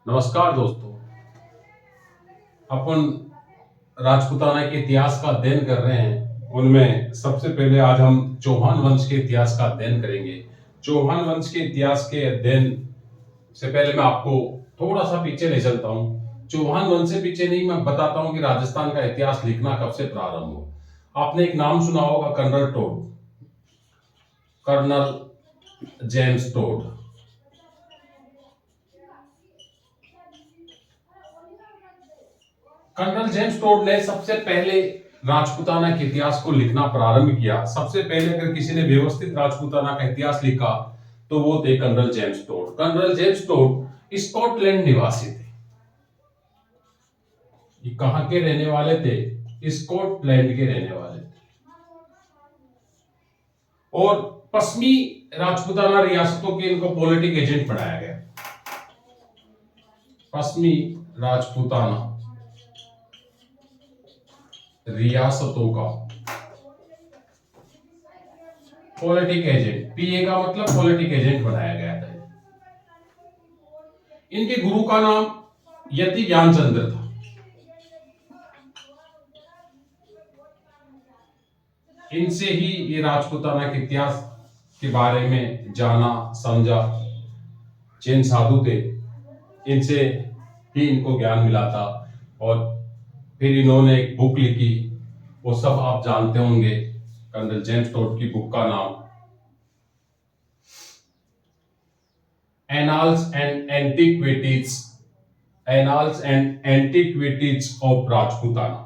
नमस्कार दोस्तों। अपन राजपूताना के इतिहास का अध्ययन कर रहे हैं। उनमें सबसे पहले आज हम चौहान वंश के इतिहास का अध्ययन करेंगे। चौहान वंश के इतिहास के अध्ययन से पहले मैं आपको थोड़ा सा पीछे ले चलता हूँ। चौहान वंश से पीछे नहीं, मैं बताता हूँ कि राजस्थान का इतिहास लिखना कब से प्रारंभ हुआ। आपने एक नाम सुना होगा, colonel Tod, colonel James Tod. Colonel James Tod ने सबसे पहले राजपूताना के इतिहास को लिखना प्रारंभ किया। सबसे पहले अगर किसी ने व्यवस्थित राजपूताना का इतिहास लिखा तो वो थे colonel James Tod. Colonel James Tod Scotland निवासी थे। ये कहां के रहने वाले थे? स्कॉटलैंड के रहने वाले थे। और पश्चिमी राजपूताना रियासतों के इनको पॉलिटिक एजेंट बनाया गया। पश्चिमी राजपूताना रियासतों का पॉलिटिक एजेंट, पीए का मतलब पॉलिटिक एजेंट बनाया गया था। इनके गुरु का नाम यति ज्ञानचंद्र था। इनसे ही ये राजपूताना के इतिहास के बारे में जाना समझा। जैन साधु थे, इनसे ही इनको ज्ञान मिला था। और फिर इन्होंने एक बुक लिखी, वो सब आप जानते होंगे। कर्नल जेम्स टोड की बुक का नाम annals and antiquities of Rajputana.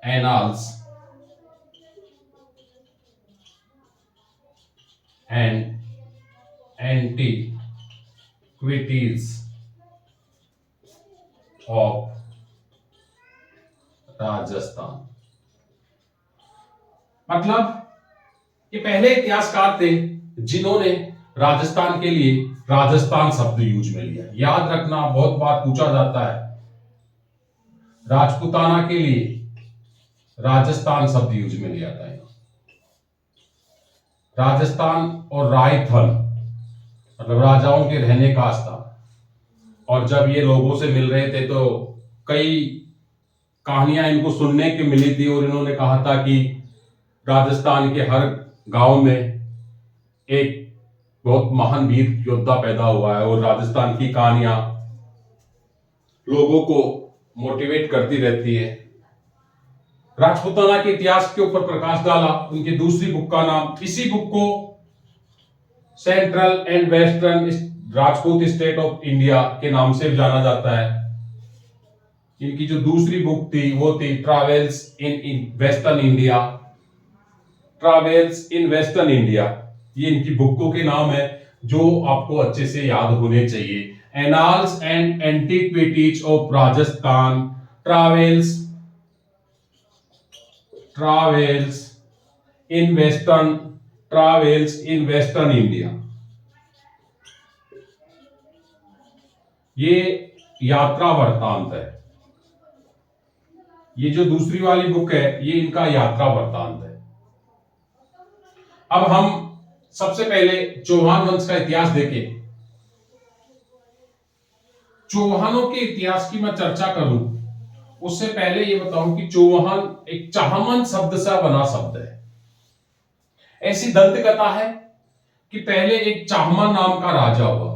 Annals and antiquities of Rajasthan. मतलब ये पहले इतिहासकार थे जिन्होंने राजस्थान के लिए राजस्थान शब्द यूज में लिया। याद रखना, बहुत बार पूछा जाता है, राजपूताना के लिए राजस्थान शब्द यूज में लिया था। राजस्थान और रायथल मतलब राजाओं के रहने का स्थान। और जब ये लोगों से मिल रहे थे तो कई कहानियां इनको सुनने की मिली थी, और इन्होंने कहा था कि राजस्थान के हर गांव में एक बहुत महान वीर योद्धा पैदा हुआ है। और राजस्थान की कहानियां लोगों को मोटिवेट करती रहती है। राजपूताना के इतिहास के ऊपर प्रकाश डाला उनकी दूसरी बुक का नाम, इसी बुक को central and western Rajput state of India के नाम से जाना जाता है। इनकी जो दूसरी बुक थी वो थी travels in western India. Travels in western India, ये इनकी बुकों के नाम है जो आपको अच्छे से याद होने चाहिए। Annals and antiquities of Rajasthan, travels in western India. ये यात्रा वृत्तांत है। ये जो दूसरी वाली बुक है ये इनका यात्रा वृत्तांत है। अब हम सबसे पहले चौहान वंश का इतिहास देखें। चौहानों के इतिहास की मैं चर्चा करूं उससे पहले ये बताऊं कि चौहान एक चाहमन शब्द से बना शब्द है। ऐसी दंत कथा है कि पहले एक चाहमन नाम का राजा हुआ।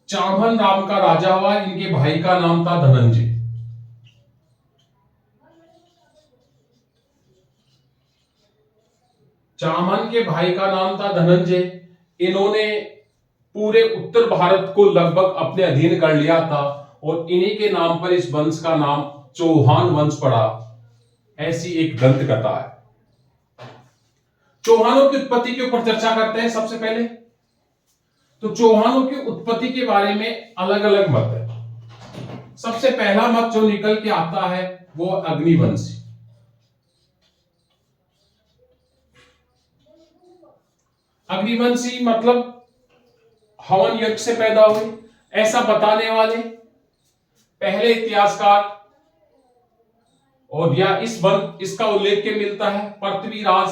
चाहमन नाम का राजा हुआ, इनके भाई का नाम था धनंजय। चाहमन के भाई का नाम था धनंजय। इन्होंने पूरे उत्तर भारत को लगभग अपने अधीन कर लिया था, और इन्हीं के नाम पर इस वंश का नाम चौहान वंश पड़ा। ऐसी एक दंत कथा है। चौहानों की उत्पत्ति के ऊपर चर्चा करते हैं। सबसे पहले तो चौहानों की उत्पत्ति के बारे में अलग अलग मत है। सबसे पहला मत जो निकल के आता है वो अग्निवंशी। अग्निवंशी मतलब हवन यज्ञ से पैदा हुए, ऐसा बताने वाले पहले इतिहासकार। और या इसका उल्लेख के मिलता है पृथ्वीराज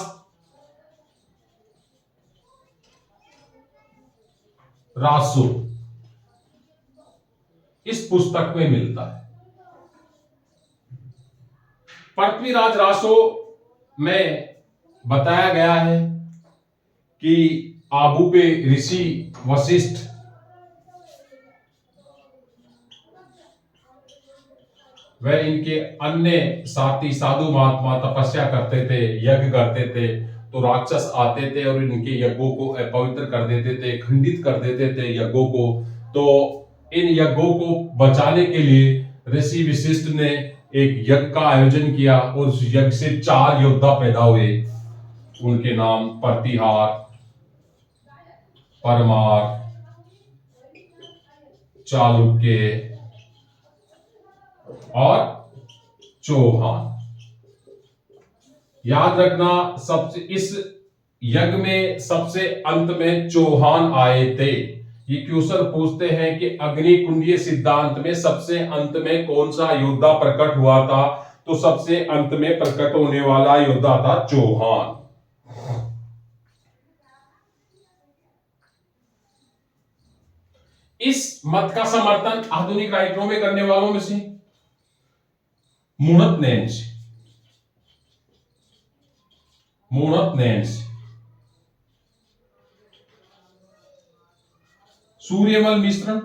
रासो इस पुस्तक में मिलता है। पृथ्वीराज रासो में बताया गया है कि आबू पे ऋषि वशिष्ठ व इनके अन्य साथी साधु महात्मा तपस्या करते थे, यज्ञ करते थे, तो राक्षस आते थे और इनके यज्ञों को अपवित्र कर देते थे, खंडित कर देते थे यज्ञों को। तो इन यज्ञों को बचाने के लिए ऋषि वशिष्ठ ने एक यज्ञ का आयोजन किया और उस यज्ञ से 4 योद्धा पैदा हुए। उनके नाम प्रतिहार, परमार, चालुक्य और चौहान। याद रखना, सबसे इस यज्ञ में सबसे अंत में चौहान आए थे। ये क्वेश्चन पूछते हैं कि अग्निकुंडीय सिद्धांत में सबसे अंत में कौन सा योद्धा प्रकट हुआ था, तो सबसे अंत में प्रकट होने वाला योद्धा था चौहान। इस मत का समर्थन आधुनिक राइटरों में करने वालों में से मूणत नैन्स, सूर्यमल मिश्रण,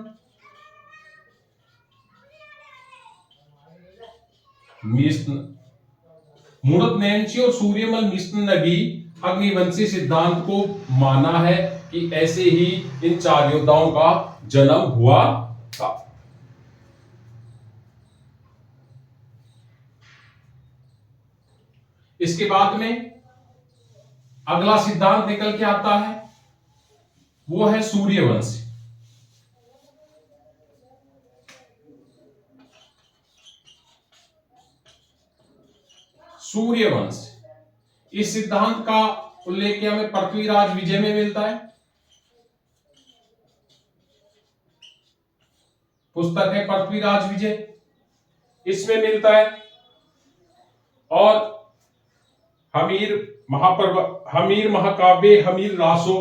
मूणत नैन्सी और सूर्यमल मिश्रण ने भी अग्निवंशी सिद्धांत को माना है कि ऐसे ही इन 4 योद्धाओं का जन्म हुआ था। इसके बाद में अगला सिद्धांत निकल के आता है, वो है सूर्यवंशी। सूर्यवंश, इस सिद्धांत का उल्लेख हमें पृथ्वीराज विजय में मिलता है। पुस्तक है पृथ्वीराज विजय, इसमें मिलता है। और हमीर महाकाव्य, हमीर रासो,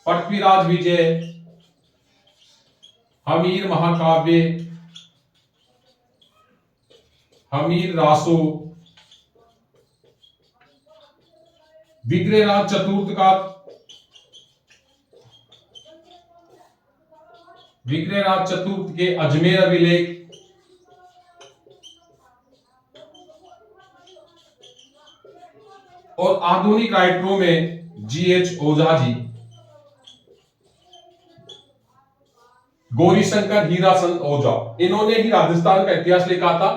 पृथ्वीराज विजय, हमीर महाकाव्य, हमीर रासो, विग्रहराज चतुर्थ के अजमेर अभिलेख, और आधुनिक राइटरों में G.H. ओझा जी, गौरीशंकर हीराचंद ओझा, इन्होंने ही राजस्थान का इतिहास लिखा था।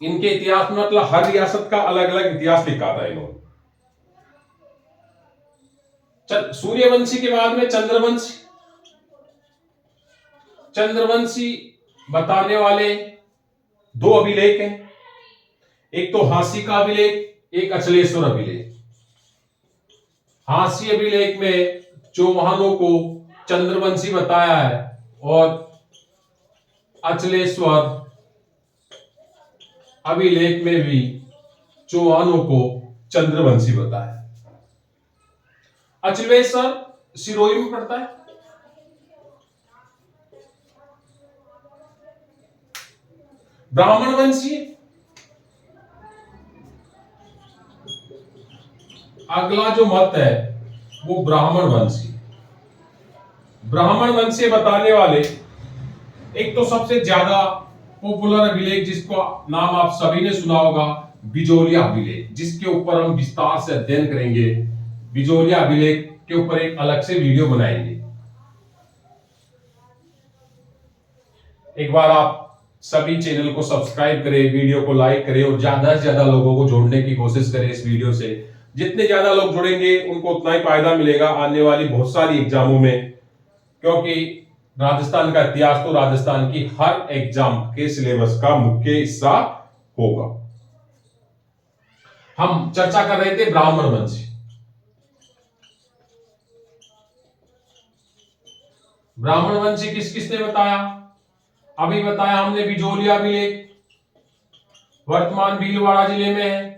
इनके इतिहास में मतलब हर रियासत का अलग अलग इतिहास लिखा था इन्होंने। सूर्यवंशी के बाद में चंद्रवंशी बताने वाले 2 अभिलेख हैं, एक तो हांसी का अभिलेख, एक अचलेश्वर अभिलेख। हांसी अभिलेख में चौहानों को चंद्रवंशी बताया है और अचलेश्वर अभिलेख में भी चौहानों को चंद्रवंशी बताया। अचलेश्वर सिरोही में पड़ता है। ब्राह्मण वंशी, अगला जो मत है वो ब्राह्मण वंशी बताने वाले एक तो सबसे ज्यादा पॉपुलर अभिलेख जिसको नाम आप सभी ने सुना होगा, बिजोलिया अभिलेख, जिसके ऊपर हम विस्तार से अध्ययन करेंगे। बिजोलिया अभिलेख के ऊपर एक अलग से वीडियो बनाएंगे। एक बार आप सभी चैनल को सब्सक्राइब करें, वीडियो को लाइक करें और ज्यादा से ज्यादा लोगों को जोड़ने की कोशिश करें इस वीडियो से। जितने ज्यादा लोग जुड़ेंगे उनको उतना ही फायदा मिलेगा आने वाली बहुत सारी एग्जामों में, क्योंकि राजस्थान का इतिहास तो राजस्थान की हर एग्जाम के सिलेबस का मुख्य हिस्सा होगा। हम चर्चा कर रहे थे ब्राह्मण वंशी। ब्राह्मण वंशी किस किसने बताया? अभी बताया हमने बिजोलिया अभिलेख, वर्तमान भीलवाड़ा जिले में है।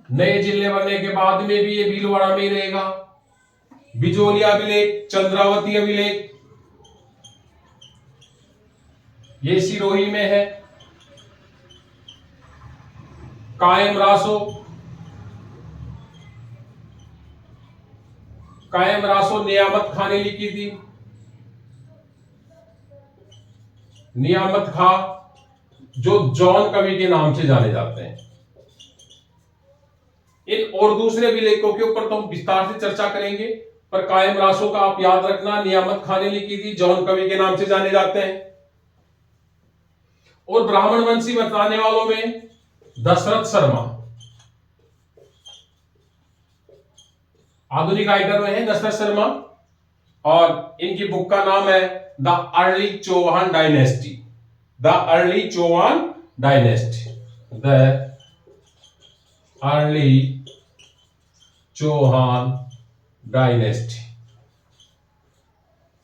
नए जिले बनने के बाद में भी ये भीलवाड़ा में ही रहेगा। बिजोलिया अभिलेख, चंद्रावती अभिलेख, ये सिरोही में है। कायम रासो, कायम रासो नियामत खां ने लिखी थी। नियामत खां जो जॉन कवि के नाम से जाने जाते हैं। इन और दूसरे अभिलेखों के ऊपर तो हम विस्तार से चर्चा करेंगे, पर कायम रासो का आप याद रखना, नियामत खां ने लिखी थी, जॉन कवि के नाम से जाने जाते हैं। और ब्राह्मण वंशी बताने वालों में दशरथ शर्मा, आधुनिक राइटर में है दशरथ शर्मा, और इनकी बुक का नाम है the early Chauhan dynasty. The early Chauhan dynasty, the early Chauhan dynasty,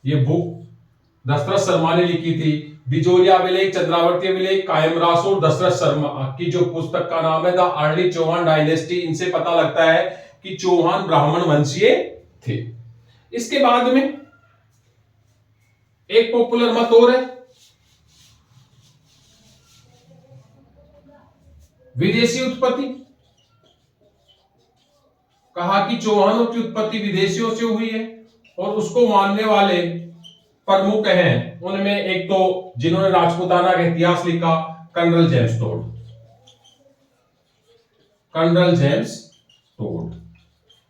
ये बुक दशरथ शर्मा ने लिखी थी। बिजोलिया अभिलेख, चंद्रावर्ती अभिलेख, कायम रासो, दशरथ शर्मा की जो पुस्तक का नाम है द अर्ली चौहान डायनेस्टी। इनसे पता लगता है कि चौहान ब्राह्मण वंशीय थे। इसके बाद में एक पॉपुलर मत और है, विदेशी उत्पत्ति। कहा कि चौहानों की उत्पत्ति विदेशियों से हुई है, और उसको मानने वाले प्रमुख हैं। उनमें एक तो जिन्होंने राजपूताना का इतिहास लिखा, colonel James Tod. Colonel James Tod,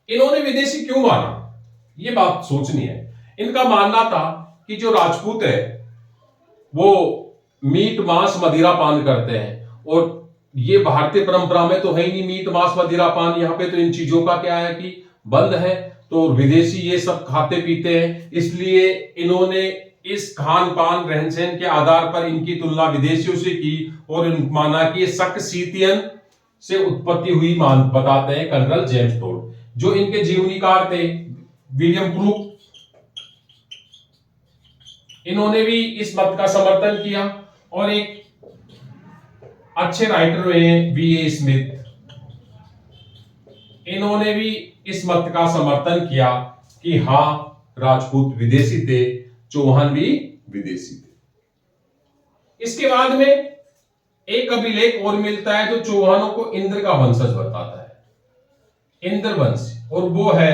इन्होंने विदेशी क्यों माना, ये बात सोचनी है। इनका मानना था कि जो राजपूत है वो मीट मांस मदिरा पान करते हैं, और ये भारतीय परंपरा में तो है ही नहीं मीट मांस मदिरा पान। यहाँ पे तो इन चीजों का क्या है कि बंद है, तो विदेशी ये सब खाते पीते हैं। इसलिए इन्होंने इस खान पान रहन सहन के आधार पर इनकी तुलना विदेशियों से की, और माना कि ये सक्सीतियन से उत्पत्ति हुई मान बताते हैं कर्नल जेम्स टोड। जो इनके जीवनीकार थे विलियम क्रूक, इन्होंने भी इस मत का समर्थन किया। और एक अच्छे राइटर हुए B.A. स्मिथ, इन्होंने भी इस मत का समर्थन किया कि हां राजपूत विदेशी थे, चौहान भी विदेशी थे। इसके बाद में एक अभिलेख और मिलता है जो चौहानों को इंद्र का वंशज बताता है, इंद्र वंश, और वो है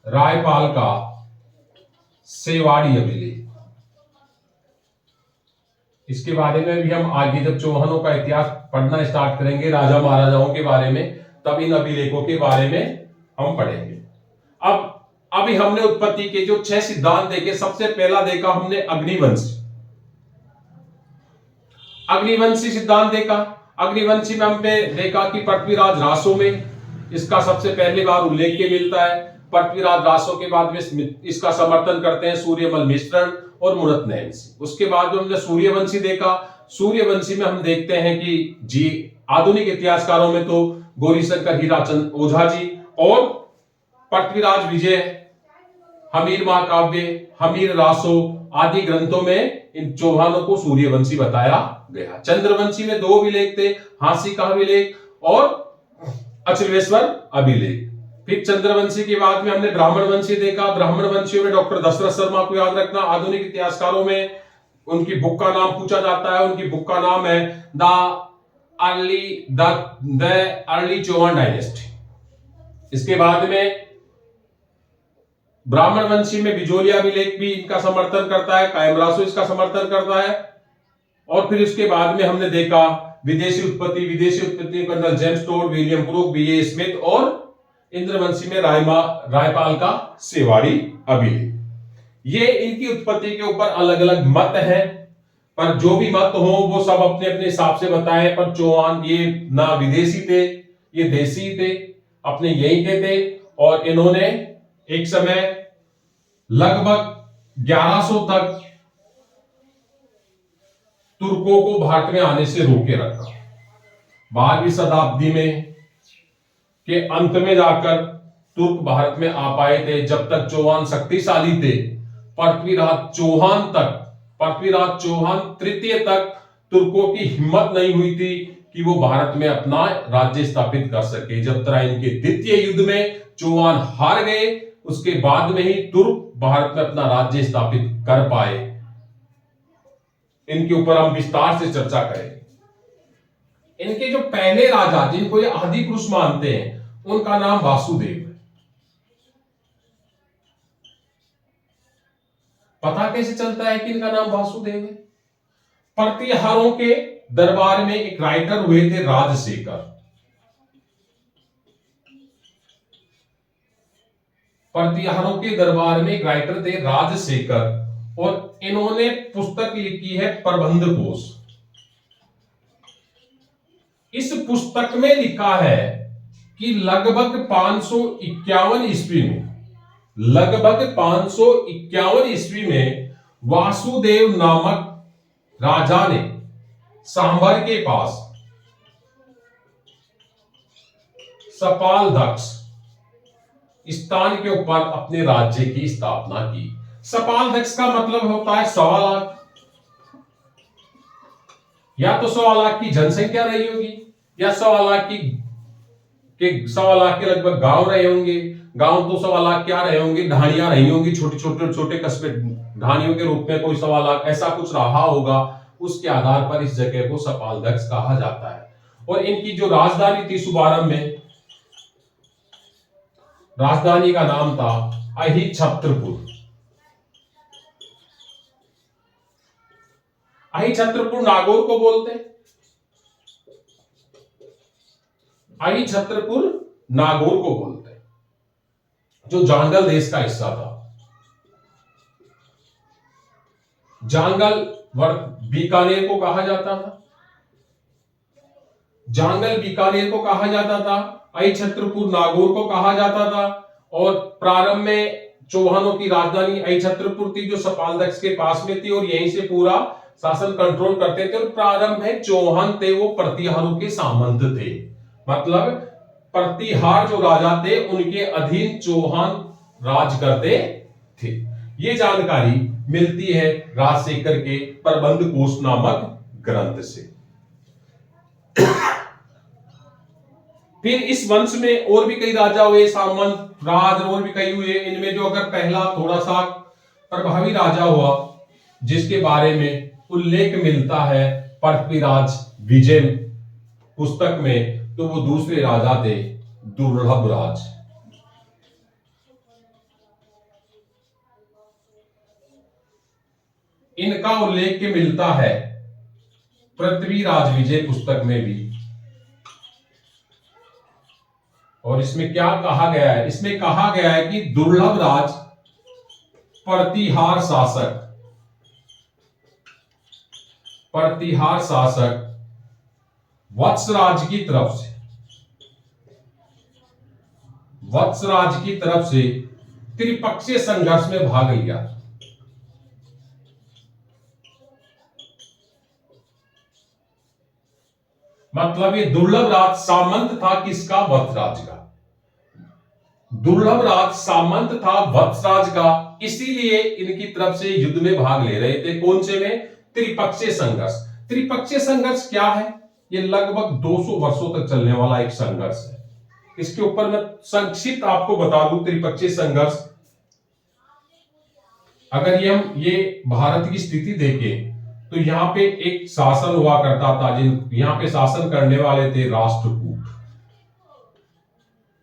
रायपाल का सेवाड़ी अभिलेख। इसके बारे में भी हम आगे जब चौहानों का इतिहास पढ़ना स्टार्ट करेंगे, राजा महाराजाओं के बारे में, तब इन अभिलेखों के बारे में हम पढ़ेंगे। अब अभी हमने उत्पत्ति के जो 6 सिद्धांत देखे, सबसे पहला देखा हमने अग्निवंशी। अग्निवंशी सिद्धांत देखा। अग्निवंशी में हमने देखा कि पृथ्वीराज रासो में इसका सबसे पहली बार उल्लेख के मिलता है। पृथ्वीराज रासो के बाद में इसका समर्थन करते हैं सूर्यमल मिश्रण और मुरत नैन्सी। उसके बाद में हमने सूर्यवंशी देखा। सूर्यवंशी में हम देखते हैं कि जी आधुनिक इतिहासकारों में तो गौरीशंकर हीराचंद ओझा जी और पृथ्वीराज विजय, हमीर महाकाव्य, हमीर रासो आदि ग्रंथों में इन चौहानों को सूर्यवंशी बताया गया। चंद्रवंशी में 2 अभिलेख थे, हांसी का अभिलेख और अचलवेश्वर अभिलेख। फिर चंद्रवंशी के बाद में हमने ब्राह्मण वंशी देखा। ब्राह्मण वंशियों में डॉक्टर दशरथ शर्मा को याद रखना। आधुनिक इतिहासकारों में उनकी बुक का नाम पूछा जाता है, उनकी बुक का नाम है द अर्ली चौहान डायनेस्टी। इसके बाद में ब्राह्मण वंशी में बिजोलिया अभिलेख भी इनका समर्थन करता है, कायम रासो इसका समर्थन करता है। और फिर इसके बाद में हमने देखा विदेशी उत्पत्ति colonel James Tod, William Crooke, B.A. Smith, और इंद्रवंशी में रायपाल का सेवाड़ी अभिलेख। ये इनकी उत्पत्ति के ऊपर अलग अलग मत हैं, पर जो भी मत हो वो सब अपने अपने हिसाब से बताएं। पर चौहान ये ना विदेशी थे, ये देसी थे, अपने यहीं के थे। और इन्होंने एक समय लगभग 1100 तक तुर्कों को भारत में आने से रोके रखा। 12वीं शताब्दी में के अंत में जाकर तुर्क भारत में आ पाए थे। जब तक चौहान शक्तिशाली थे, पृथ्वीराज चौहान तृतीय तक तुर्कों की हिम्मत नहीं हुई थी कि वो भारत में अपना राज्य स्थापित कर सके। जब तक इनके द्वितीय युद्ध में चौहान हार गए, उसके बाद में ही तुर्क भारत में अपना राज्य स्थापित कर पाए। इनके ऊपर हम विस्तार से चर्चा करेंगे। इनके जो पहले राजा जिनको ये आदि पुरुष मानते हैं, उनका नाम वासुदेव है। पता कैसे चलता है कि इनका नाम वासुदेव है? प्रतिहारों के दरबार में एक राइटर हुए थे राजशेखर। प्रतिहारों के दरबार में एक राइटर थे राजशेखर, और इन्होंने पुस्तक लिखी है प्रबंध कोश। इस पुस्तक में लिखा है कि लगभग 551 ईस्वी में, लगभग 551 ईस्वी में वासुदेव नामक राजा ने सांभर के पास सपालदक्ष स्थान के ऊपर अपने राज्य की स्थापना की। सपालदक्ष का मतलब होता है 1.25 लाख। या तो 1.25 लाख की जनसंख्या रही होगी, या 1.25 लाख के 1.25 लाख के लगभग गांव रहे होंगे। गांव तो 1.25 लाख क्या रहे होंगे, ढाणियां रही होंगी, छोटे छोटे छोटे कस्बे, ढाणियों के रूप में कोई 1.25 लाख ऐसा कुछ रहा होगा। उसके आधार पर इस जगह को सपालदक्ष कहा जाता है। और इनकी जो राजधानी थी शुभारंभ में, राजधानी का नाम था अहिछत्रपुर। अहिछत्रपुर नागौर को बोलते हैं। अहिछत्रपुर नागौर को बोलते हैं, जो जांगल देश का हिस्सा था। जांगल बीकानेर को कहा जाता था, जांगल बीकानेर को कहा जाता था, अहिछत्रपुर नागौर को कहा जाता था। और प्रारंभ में चौहानों की राजधानी अहिछत्रपुर थी, जो सपालदक्ष के पास में थी, और यहीं से पूरा शासन कंट्रोल करते थे। और प्रारंभ में चौहान थे वो प्रतिहारों के सामंत थे, मतलब प्रतिहार जो राजा थे उनके अधीन चौहान राज करते थे। ये जानकारी मिलती है राजशेखर के प्रबंध कोश नामक ग्रंथ से। फिर इस वंश में और भी कई राजा हुए, सामंत राज और भी कई हुए। इनमें जो अगर पहला थोड़ा सा प्रभावी राजा हुआ जिसके बारे में उल्लेख मिलता है पृथ्वीराज विजय पुस्तक में, तो वो दूसरे राजा थे दुर्लभ राज। इनका उल्लेख मिलता है पृथ्वीराज विजय पुस्तक में भी। और इसमें क्या कहा गया है? इसमें कहा गया है कि दुर्लभ राज प्रतिहार शासक, प्रतिहार शासक वत्सराज की तरफ से, वत्सराज की तरफ से त्रिपक्षीय संघर्ष में भाग लिया। मतलब ये दुर्लभ राज सामंत था किसका? वत्सराज का। दुर्लभ राज सामंत था वत्सराज का, इसीलिए इनकी तरफ से युद्ध में भाग ले रहे थे। कौन से में? त्रिपक्षीय संघर्ष। त्रिपक्षीय संघर्ष क्या है? ये लगभग 200 वर्षों तक चलने वाला एक संघर्ष है। इसके ऊपर मैं संक्षिप्त आपको बता दूं। त्रिपक्षीय संघर्ष, अगर ये भारत की स्थिति देखें तो यहां पे एक शासन हुआ करता था, यहां पे शासन करने वाले थे राष्ट्रकूट।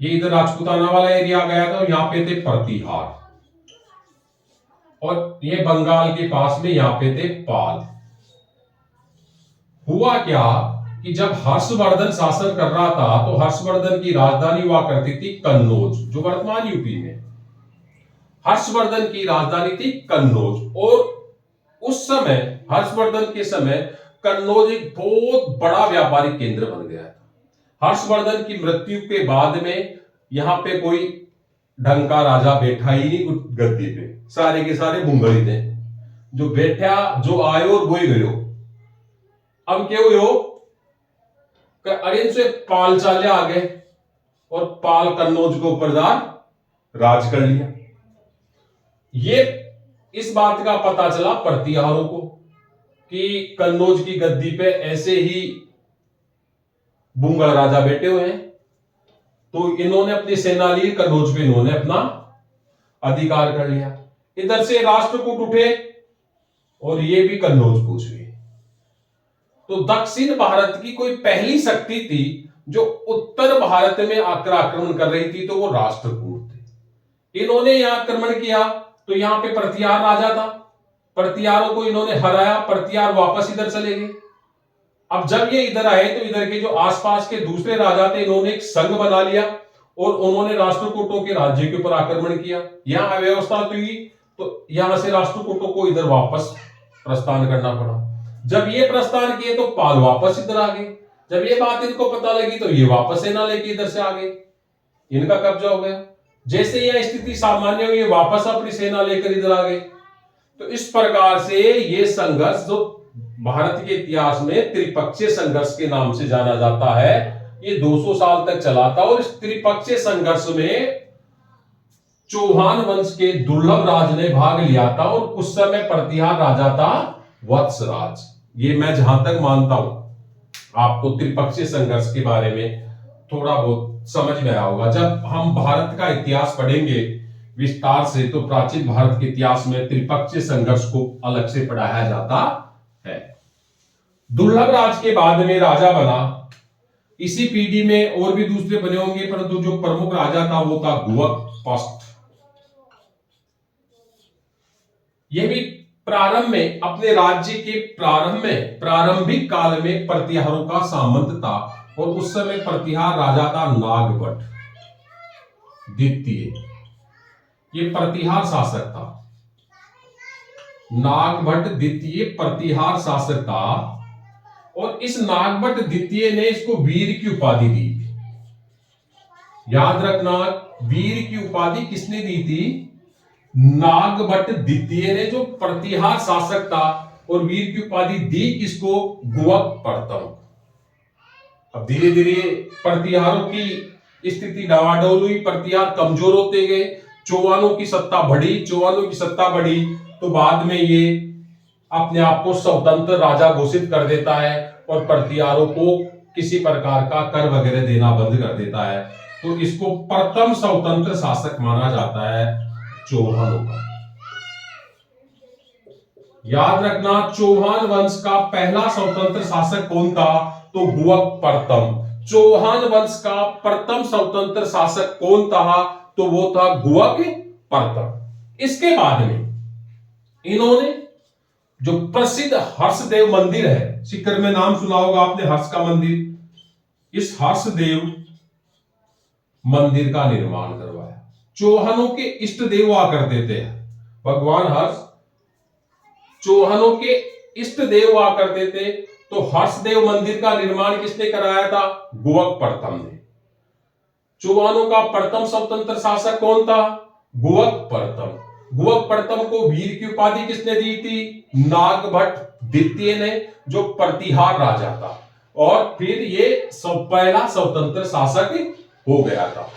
ये इधर राजपूताना वाला एरिया गया था, यहां पे थे प्रतिहार, और ये बंगाल के पास में यहां पे थे पाल। हुआ क्या कि जब हर्षवर्धन शासन कर रहा था तो हर्षवर्धन की राजधानी हुआ करती थी कन्नौज, जो वर्तमान यूपी में। हर्षवर्धन की राजधानी थी कन्नौज, और उस समय हर्षवर्धन के समय कन्नौज एक बहुत बड़ा व्यापारिक केंद्र बन गया था। हर्षवर्धन की मृत्यु के बाद में यहां पे कोई ढंग का राजा बैठा ही नहीं गद्दी पे, सारे के सारे मुंगली थे। जो बैठा, जो आयो और वही गयो। अब क्या हुयो? अरे से पाल चाले आ गए और पाल कन्नौज के ऊपर राज कर लिया। ये इस बात का पता चला प्रतिहारों को कि कन्नौज की गद्दी पे ऐसे ही बुंगल राजा बैठे हुए हैं। तो इन्होंने अपनी सेना ली, कन्नौज पे इन्होंने अपना अधिकार कर लिया। इधर से राष्ट्रकूट उठे और ये भी कन्नौज पहुंच गए। तो दक्षिण भारत की कोई पहली शक्ति थी जो उत्तर भारत में आक्रमण कर रही थी, तो वो राष्ट्रकूट थे। इन्होंने यहां आक्रमण किया तो यहां पे प्रतिहार राजा था, प्रतिहारों को इन्होंने हराया, प्रतिहार वापस इधर चले गए। अब जब ये इधर आए तो इधर के जो आसपास के दूसरे राजा थे, इन्होंने एक संघ बना लिया और उन्होंने राष्ट्रकूटों के राज्य के ऊपर आक्रमण किया। यहां अव्यवस्था हुई तो यहां से राष्ट्रकूटों को इधर वापस प्रस्थान करना पड़ा। जब ये प्रस्थान किए तो पाल वापस इधर आ गए। जब ये बात इनको पता लगी तो ये वापस सेना लेके इधर से आ गए, इनका कब्जा हो गया। जैसे यह स्थिति सामान्य हुई, वापस अपनी सेना लेकर इधर आ गए। तो इस प्रकार से ये संघर्ष जो भारत के इतिहास में त्रिपक्षीय संघर्ष के नाम से जाना जाता है, ये 200 साल तक चला था। और इस त्रिपक्षीय संघर्ष में चौहान वंश के दुर्लभ राज ने भाग लिया था और उस समय प्रतिहार राजा था वत्सराज। ये मैं जहां तक मानता हूं, आपको त्रिपक्षीय संघर्ष के बारे में थोड़ा बहुत समझ में आया होगा। जब हम भारत का इतिहास पढ़ेंगे विस्तार से, तो प्राचीन भारत के इतिहास में त्रिपक्षीय संघर्ष को अलग से पढ़ाया जाता है। दुर्लभ राज के बाद में राजा बना, इसी पीढ़ी में और भी दूसरे बने होंगे, परंतु जो प्रमुख राजा था वो था गुवक। यह भी प्रारंभ में अपने राज्य के प्रारंभिक काल में प्रतिहारों का सामंत था और उस समय प्रतिहार राजा था नागभट्ट द्वितीय। ये प्रतिहार शासक था, नागभट्ट द्वितीय प्रतिहार शासक था। और इस नागभट्ट द्वितीय ने इसको वीर की उपाधि दी। याद रखना, वीर की उपाधि किसने दी थी? नागभट्ट द्वितीय ने, जो प्रतिहार शासक था। और वीर की उपाधि दी किसको? गुवक प्रथम। अब धीरे धीरे प्रतिहारों की स्थिति डावाडोल हुई, प्रतिहार कमजोर होते गए, चौहानों की सत्ता बढ़ी। तो बाद में ये अपने आप को स्वतंत्र राजा घोषित कर देता है और प्रतिहारों को किसी प्रकार का कर वगैरह देना बंद कर देता है। तो इसको प्रथम स्वतंत्र शासक माना जाता है चौहानों का। याद रखना, चौहान वंश का पहला स्वतंत्र शासक कौन था? तो गुवक प्रथम। चौहान वंश का प्रथम स्वतंत्र शासक कौन था? तो वो था गुवक प्रथम। इसके बाद में इन्होंने जो प्रसिद्ध हर्षदेव मंदिर है, सीकर में नाम सुना होगा आपने, हर्ष का मंदिर, इस हर्षदेव मंदिर का निर्माण करवाया। चौहानों के इष्ट देव हुआ करते थे भगवान हर्ष, चौहानों के इष्ट देव हुआ करते थे। तो हर्षदेव मंदिर का निर्माण किसने कराया था? गुवक प्रथम ने। चौहानों का प्रथम स्वतंत्र शासक कौन था? गुवक प्रथम। गुवक प्रथम को वीर की उपाधि किसने दी थी? नागभट्ट द्वितीय ने, जो प्रतिहार राजा था। और फिर ये पहला स्वतंत्र शासक हो गया था।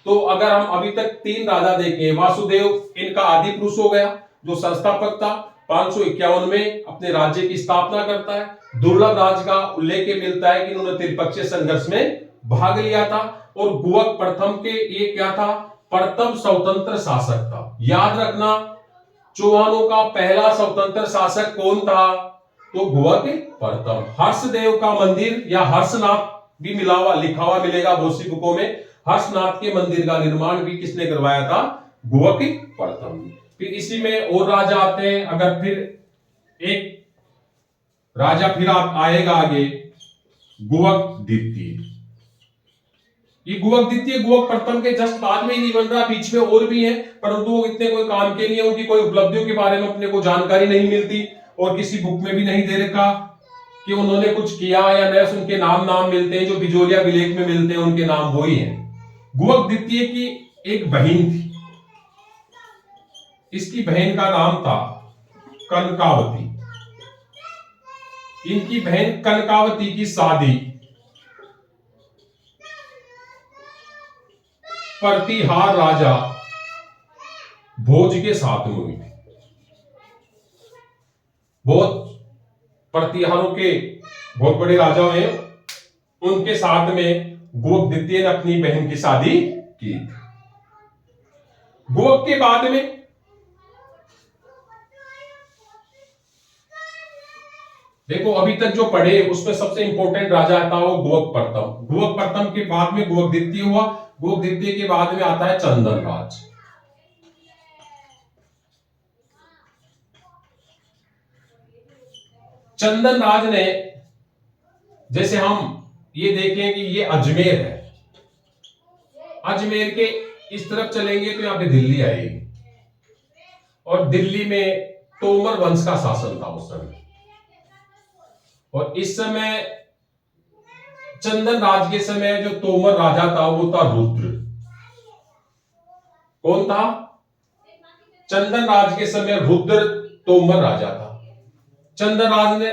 तो अगर हम अभी तक 3 राजा देखें, वासुदेव इनका आदि पुरुष हो गया, जो संस्थापक था, 551 में अपने राज्य की स्थापना करता है। दुर्लभ राज का उल्लेख मिलता है कि इन्होंने त्रिपक्षीय संघर्ष में भाग लिया था। और गुवक प्रथम के ये क्या था? प्रथम स्वतंत्र शासक था। याद रखना, चौहानों का पहला स्वतंत्र शासक कौन था? तो गुवक प्रथम। हर्षदेव का मंदिर या हर्षनाथ भी लिखा हुआ मिलेगा बहुत सी बुकों में। हर्षनाथ के मंदिर का निर्माण भी किसने करवाया था? गुवक प्रथम। फिर इसी में और राजा आते हैं। अगर फिर एक राजा फिर आएगा आगे, गुवक द्वितीय। ये गुवक द्वितीय गुवक प्रथम के जस्ट बाद में ही नहीं बन रहा, बीच में और भी हैं, परंतु वो इतने कोई काम के नहीं है, उनकी कोई उपलब्धियों के बारे में अपने को जानकारी नहीं मिलती और किसी बुक में भी नहीं दे रखा कि उन्होंने कुछ किया या नहीं। उनके नाम मिलते हैं, जो बिजोलिया विलेख में मिलते हैं, उनके नाम वही हैं। गुवक द्वितीय की एक बहन थी, इसकी बहन का नाम था कनकावती। इनकी बहन कनकावती की शादी प्रतिहार राजा भोज के साथ में हुई थी। बहुत प्रतिहारों के बहुत बड़े राजा हैं, उनके साथ में गुहक द्वितीय ने अपनी बहन की शादी की। गुहक के बाद में देखो, अभी तक जो पढ़े उसमें सबसे इंपॉर्टेंट राजा था वो गुहक प्रथम। गुहक प्रथम के बाद में गुहक द्वितीय हुआ। गुहक द्वितीय के बाद में आता है चंदन राज। चंदन राज ने, जैसे हम ये देखें कि ये अजमेर है, अजमेर के इस तरफ चलेंगे तो यहां पे दिल्ली आएगी, और दिल्ली में तोमर वंश का शासन था उस समय। और इस समय चंदन राज के समय जो तोमर राजा था वो था रुद्र। कौन था? चंदन राज के समय रुद्र तोमर राजा था। चंदन राज ने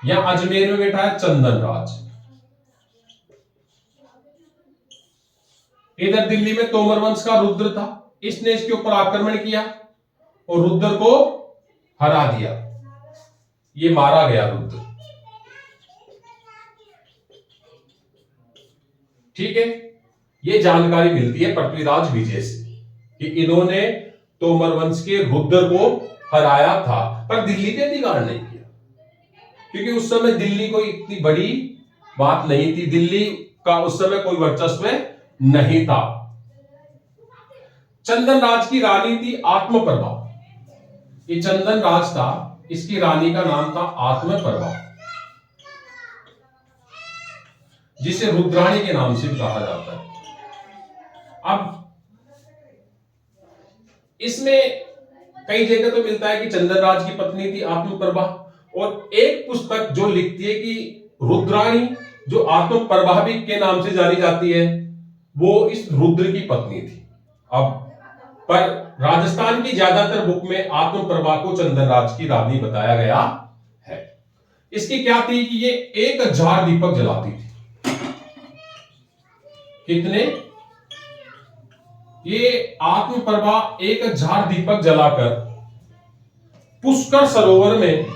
यहां अजमेर में बैठा है चंदन राज। इधर दिल्ली में तोमर वंश का रुद्र था, इसने इसके ऊपर आक्रमण किया और रुद्र को हरा दिया। ये मारा गया रुद्र। ठीक है, ये जानकारी मिलती है पृथ्वीराज विजय से कि इन्होंने तोमर वंश के रुद्र को हराया था, पर दिल्ली पे अधिकार नहीं किया, क्योंकि उस समय दिल्ली कोई इतनी बड़ी बात नहीं थी। दिल्ली का उस समय कोई वर्चस्व नहीं था। चंदन राज की रानी थी आत्मप्रभा। ये चंदन राज था, इसकी रानी का नाम था आत्मप्रभा, जिसे रुद्राणी के नाम से भी कहा जाता है। अब इसमें कई जगह तो मिलता है कि चंदन राज की पत्नी थी आत्मप्रभा, और एक पुस्तक जो लिखती है कि रुद्राणी, जो आत्मप्रभा भी के नाम से जानी जाती है, वो इस रुद्र की पत्नी थी। अब पर राजस्थान की ज्यादातर बुक में आत्मप्रभा को चंदन राज की रानी बताया गया है। इसकी क्या थी कि ये 1000 दीपक जलाती थी। कितने? ये आत्मप्रभा 1000 दीपक जलाकर पुष्कर सरोवर में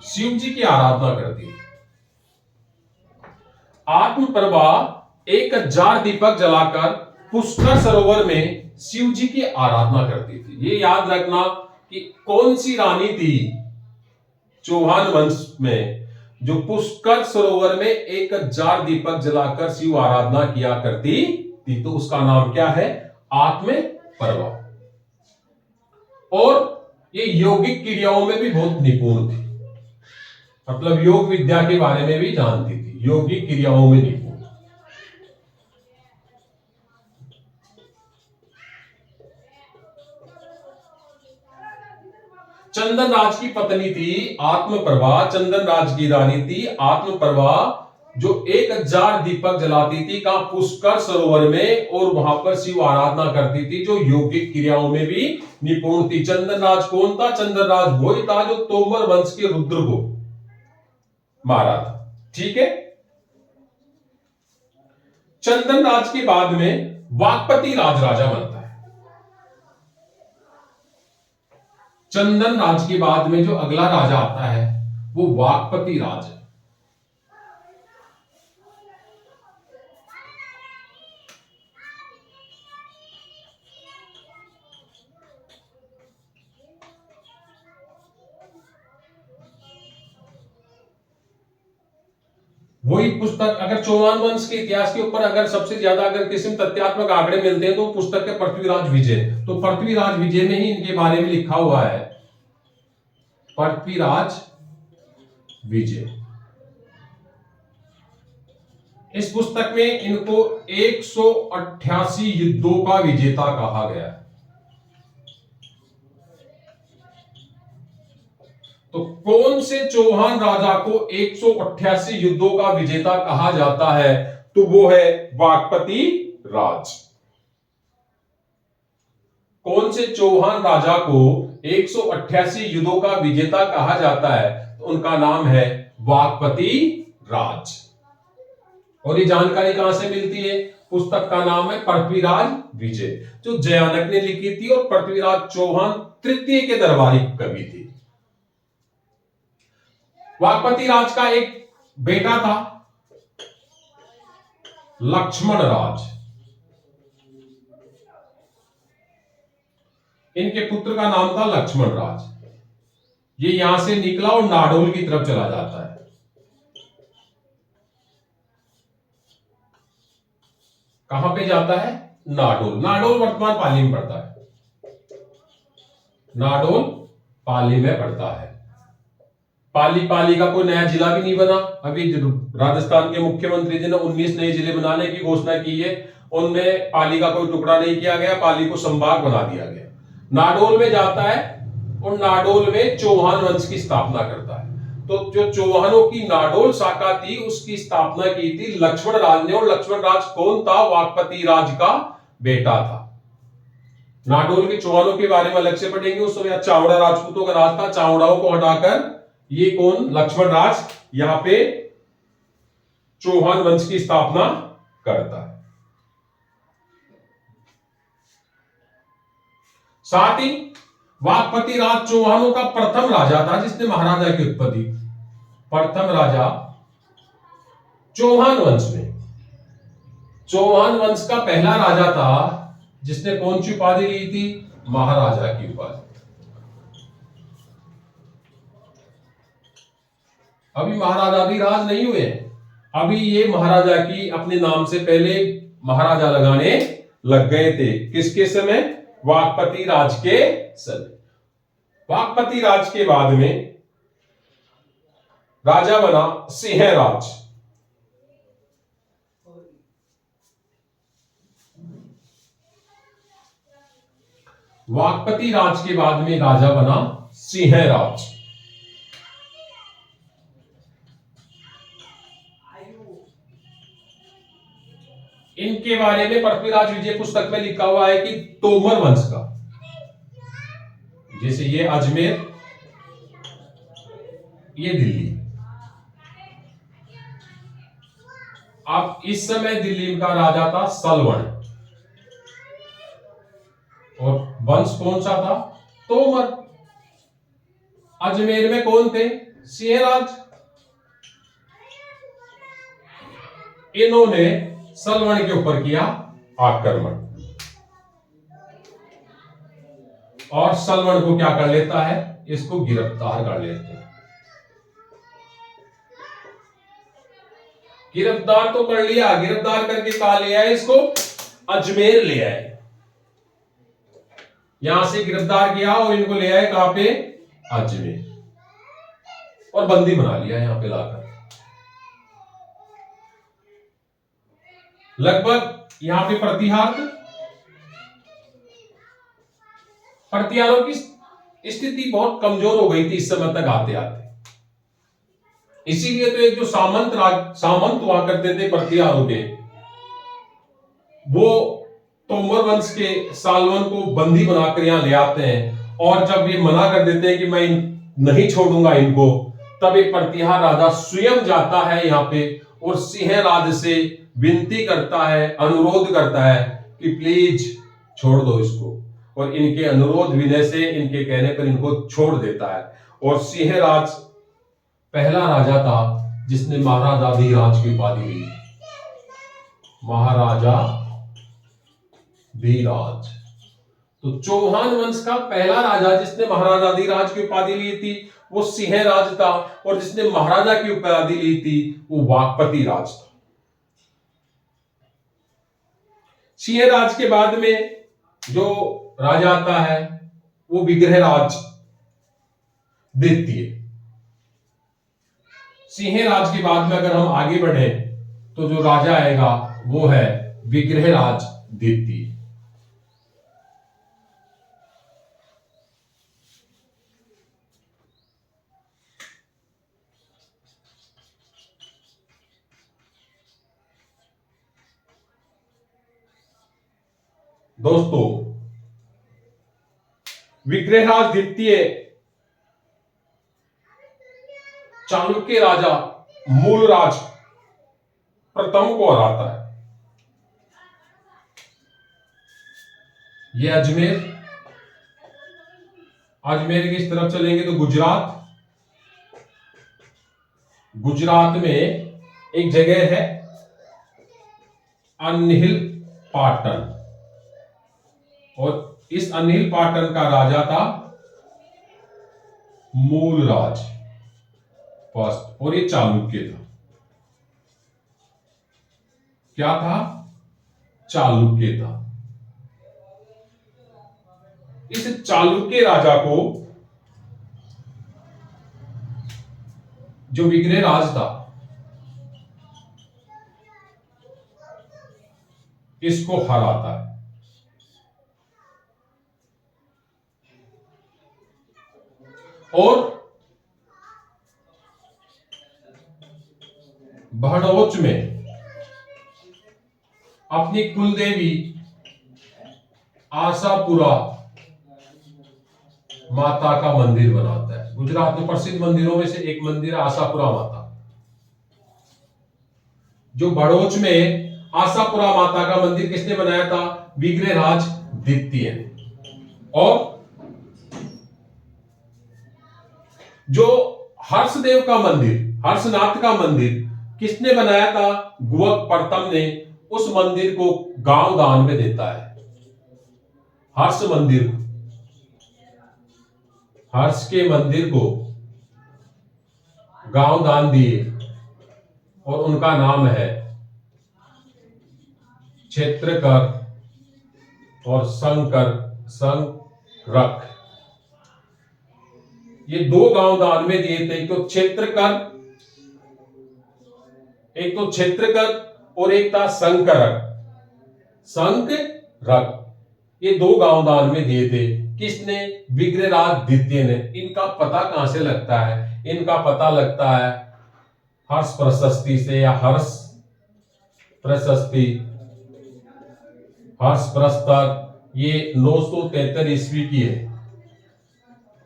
शिव जी की आराधना करती थी। आत्मप्रभा 1000 दीपक जलाकर पुष्कर सरोवर में शिव जी की आराधना करती थी। ये याद रखना कि कौन सी रानी थी चौहान वंश में जो पुष्कर सरोवर में 1000 दीपक जलाकर शिव आराधना किया करती थी, तो उसका नाम क्या है? आत्मप्रभा। और ये यौगिक क्रियाओं में भी बहुत निपुण थी, मतलब योग विद्या के बारे में भी जानती थी, यौगिक क्रियाओं में निपुण। चंदन राज की पत्नी थी आत्मप्रभा, चंदन राज की रानी थी आत्मप्रभा, जो 1000 दीपक जलाती थी कहां? पुष्कर सरोवर में, और वहां पर शिव आराधना करती थी, जो यौगिक क्रियाओं में भी निपुण थी। चंदन राज कौन था? चंदन राज वही था जो तोमर वंश के रुद्र को मारा था। ठीक है, चंदन राज के बाद में वाकपति राज राजा बनता है। चंदन राज के बाद में जो अगला राजा आता है वो वाकपति राज है। वही पुस्तक, अगर चौहान वंश के इतिहास के ऊपर अगर सबसे ज्यादा अगर किसी तथ्यात्मक आंकड़े मिलते हैं तो पुस्तक है पृथ्वीराज विजय। तो पृथ्वीराज विजय में ही इनके बारे में लिखा हुआ है, पृथ्वीराज विजय। इस पुस्तक में इनको 188 युद्धों का विजेता कहा गया है। तो कौन से चौहान राजा को 188 युद्धों का विजेता कहा जाता है? तो वो है वाकपति राज। कौन से चौहान राजा को 188 युद्धों का विजेता कहा जाता है? तो उनका नाम है वाकपति राज। और ये जानकारी कहां से मिलती है? पुस्तक का नाम है पृथ्वीराज विजय, जो जयानक ने लिखी थी, और पृथ्वीराज चौहान तृतीय के दरबारी कवि थे। वाकपति राज का एक बेटा था लक्ष्मण राज। इनके पुत्र का नाम था लक्ष्मण राज। ये यहां से निकला और नाडोल की तरफ चला जाता है। कहां पे जाता है? नाडोल। नाडोल वर्तमान पाली में पड़ता है। नाडोल पाली में पड़ता है। पाली का कोई नया जिला भी नहीं बना। अभी राजस्थान के मुख्यमंत्री जी ने 19 नए जिले बनाने की घोषणा की है, उनमें पाली का कोई टुकड़ा नहीं किया गया, पाली को संभाग बना दिया गया। नाडोल में जाता है और नाडोल में चौहान वंश की स्थापना करता है। तो जो चौहानों की नाडोल शाखा थी उसकी स्थापना की थी लक्ष्मण राज ने। और लक्ष्मण राज कौन था? वाकपति राज का बेटा था। नाडोल के चौहानों के बारे में अलग से पढ़ेंगे। उस समय चावड़ा राजपूतों का राज था, चावड़ाओं को हटाकर ये कौन? लक्ष्मण राज यहां पे चौहान वंश की स्थापना करता है। साथ ही वाकपति राज चौहानों का प्रथम राजा था जिसने महाराजा की उत्पत्ति। प्रथम राजा चौहान वंश में, चौहान वंश का पहला राजा था जिसने कौन सी उपाधि ली थी? महाराजा की उपाधि। अभी महाराजाधिराज नहीं हुए, अभी ये महाराजा की अपने नाम से पहले महाराजा लगाने लग गए थे। किसके समय? वाकपति राज के समय। वाकपति राज के बाद में राजा बना सिंहराज। वाकपति राज के बाद में राजा बना सिंहराज। इनके बारे में पृथ्वीराज विजय पुस्तक में लिखा हुआ है कि तोमर वंश का, जैसे ये अजमेर, ये दिल्ली। अब इस समय दिल्ली का राजा था सलवण और वंश कौन सा था? तोमर। अजमेर में कौन थे? सिंहराज। इन्होंने सलवण के ऊपर किया आक्रमण और सलवण को क्या कर लेता है? इसको गिरफ्तार कर लेते हैं। गिरफ्तार तो कर लिया, गिरफ्तार करके कहा ले आए? इसको अजमेर ले आए। यहां से गिरफ्तार किया और इनको ले आए कहां पे? अजमेर। और बंदी बना लिया यहां पे लाकर। लगभग यहां पे प्रतिहारों की स्थिति बहुत कमजोर हो गई थी इस समय तक आते आते। इसीलिए तो एक जो सामंत हुआ करते थे प्रतिहारों के, वो तोमर वंश के सालवन को बंदी बनाकर यहां ले आते हैं। और जब ये मना कर देते हैं कि मैं नहीं छोड़ूंगा इनको, तब एक प्रतिहार राजा स्वयं जाता है यहां पे और सिंहराज से विनती करता है, अनुरोध करता है कि प्लीज छोड़ दो इसको। और इनके अनुरोध विनय से, इनके कहने पर इनको छोड़ देता है। और सिंहराज पहला राजा था जिसने महाराजाधिराज की उपाधि ली। महाराजाधिराज। तो चौहान वंश का पहला राजा जिसने महाराजाधिराज की उपाधि ली थी वो सिंहराज था, और जिसने महाराजा की उपाधि ली थी वो वाकपति राज था। सिंहराज के बाद में जो राजा आता है वो विग्रहराज द्वितीय। सिंहराज के बाद में अगर हम आगे बढ़े तो जो राजा आएगा वो है विग्रहराज द्वितीय। दोस्तों, विग्रहराज द्वितीय चालुक्य राजा मूलराज प्रथम को हराता है। ये अजमेर की इस तरफ चलेंगे तो गुजरात, गुजरात में एक जगह है अनिल पाटन, और इस अनिल पाटन का राजा था मूलराज फर्स्ट, और ये चालुक्य था। क्या था? चालुक्य था। इस चालुक्य राजा को जो विग्रहराज था, इसको हराता है। और भड़ोच में अपनी कुलदेवी आशापुरा माता का मंदिर बनाता है। गुजरात में प्रसिद्ध मंदिरों में से एक मंदिर है आशापुरा माता। जो भड़ोच में आशापुरा माता का मंदिर किसने बनाया था? विग्रहराज द्वितीय ने। और जो हर्षदेव का मंदिर, हर्षनाथ का मंदिर किसने बनाया था? गुवक प्रथम ने उस मंदिर को गांव दान में देता है। हर्ष मंदिर, हर्ष के मंदिर को गांव दान दिए, और उनका नाम है क्षेत्रकर और संकरक। ये दो गांव दान में दिए थे, एक तो क्षेत्रकर और एक था संकरक। ये दो गांव दान में दिए थे। किसने? विग्रहराज द्वितीय ने। इनका पता कहां से लगता है? इनका पता लगता है हर्ष प्रशस्ति से, या हर्ष प्रशस्ति, हर्ष प्रस्तर। ये 973 ईस्वी की है।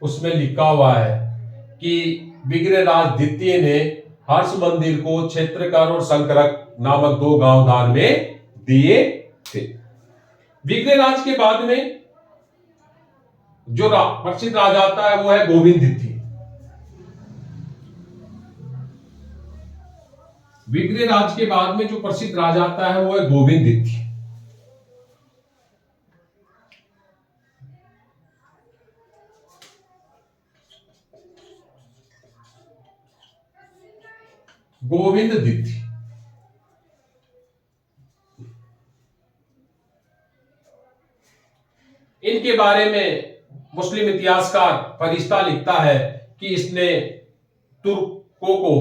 उसमें लिखा हुआ है कि विग्रहराज द्वितीय ने हर्ष मंदिर को क्षेत्रकर और संकरक नामक दो गांव दान में दिए थे। विग्रहराज के बाद में जो प्रसिद्ध राजा आता है वो है गोविंद द्वितीय। विग्रहराज के बाद में जो प्रसिद्ध राजा आता है वो है गोविंद द्वितीय। गोविंद द्वितीय इनके बारे में मुस्लिम इतिहासकार फरिश्ता लिखता है कि इसने तुर्कों को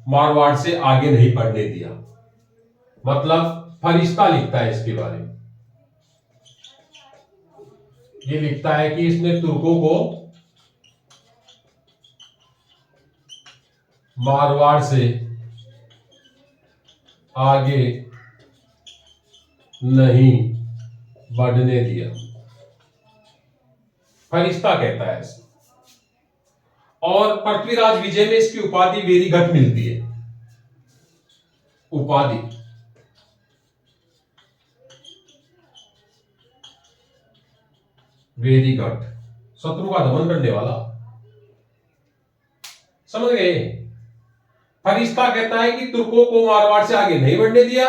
मारवाड़ से आगे नहीं बढ़ने दिया। मतलब फरिश्ता लिखता है इसके बारे में, ये लिखता है कि इसने तुर्कों को मारवाड़ से आगे नहीं बढ़ने दिया। फरिश्ता कहता है ऐसा। और पृथ्वीराज विजय में इसकी उपाधि वेरीघट मिलती है। उपाधि वेरीघट, शत्रु का दमन करने वाला। समझ गए? फरिश्ता कहता है कि तुर्कों को मारवाड़ से आगे नहीं बढ़ने दिया,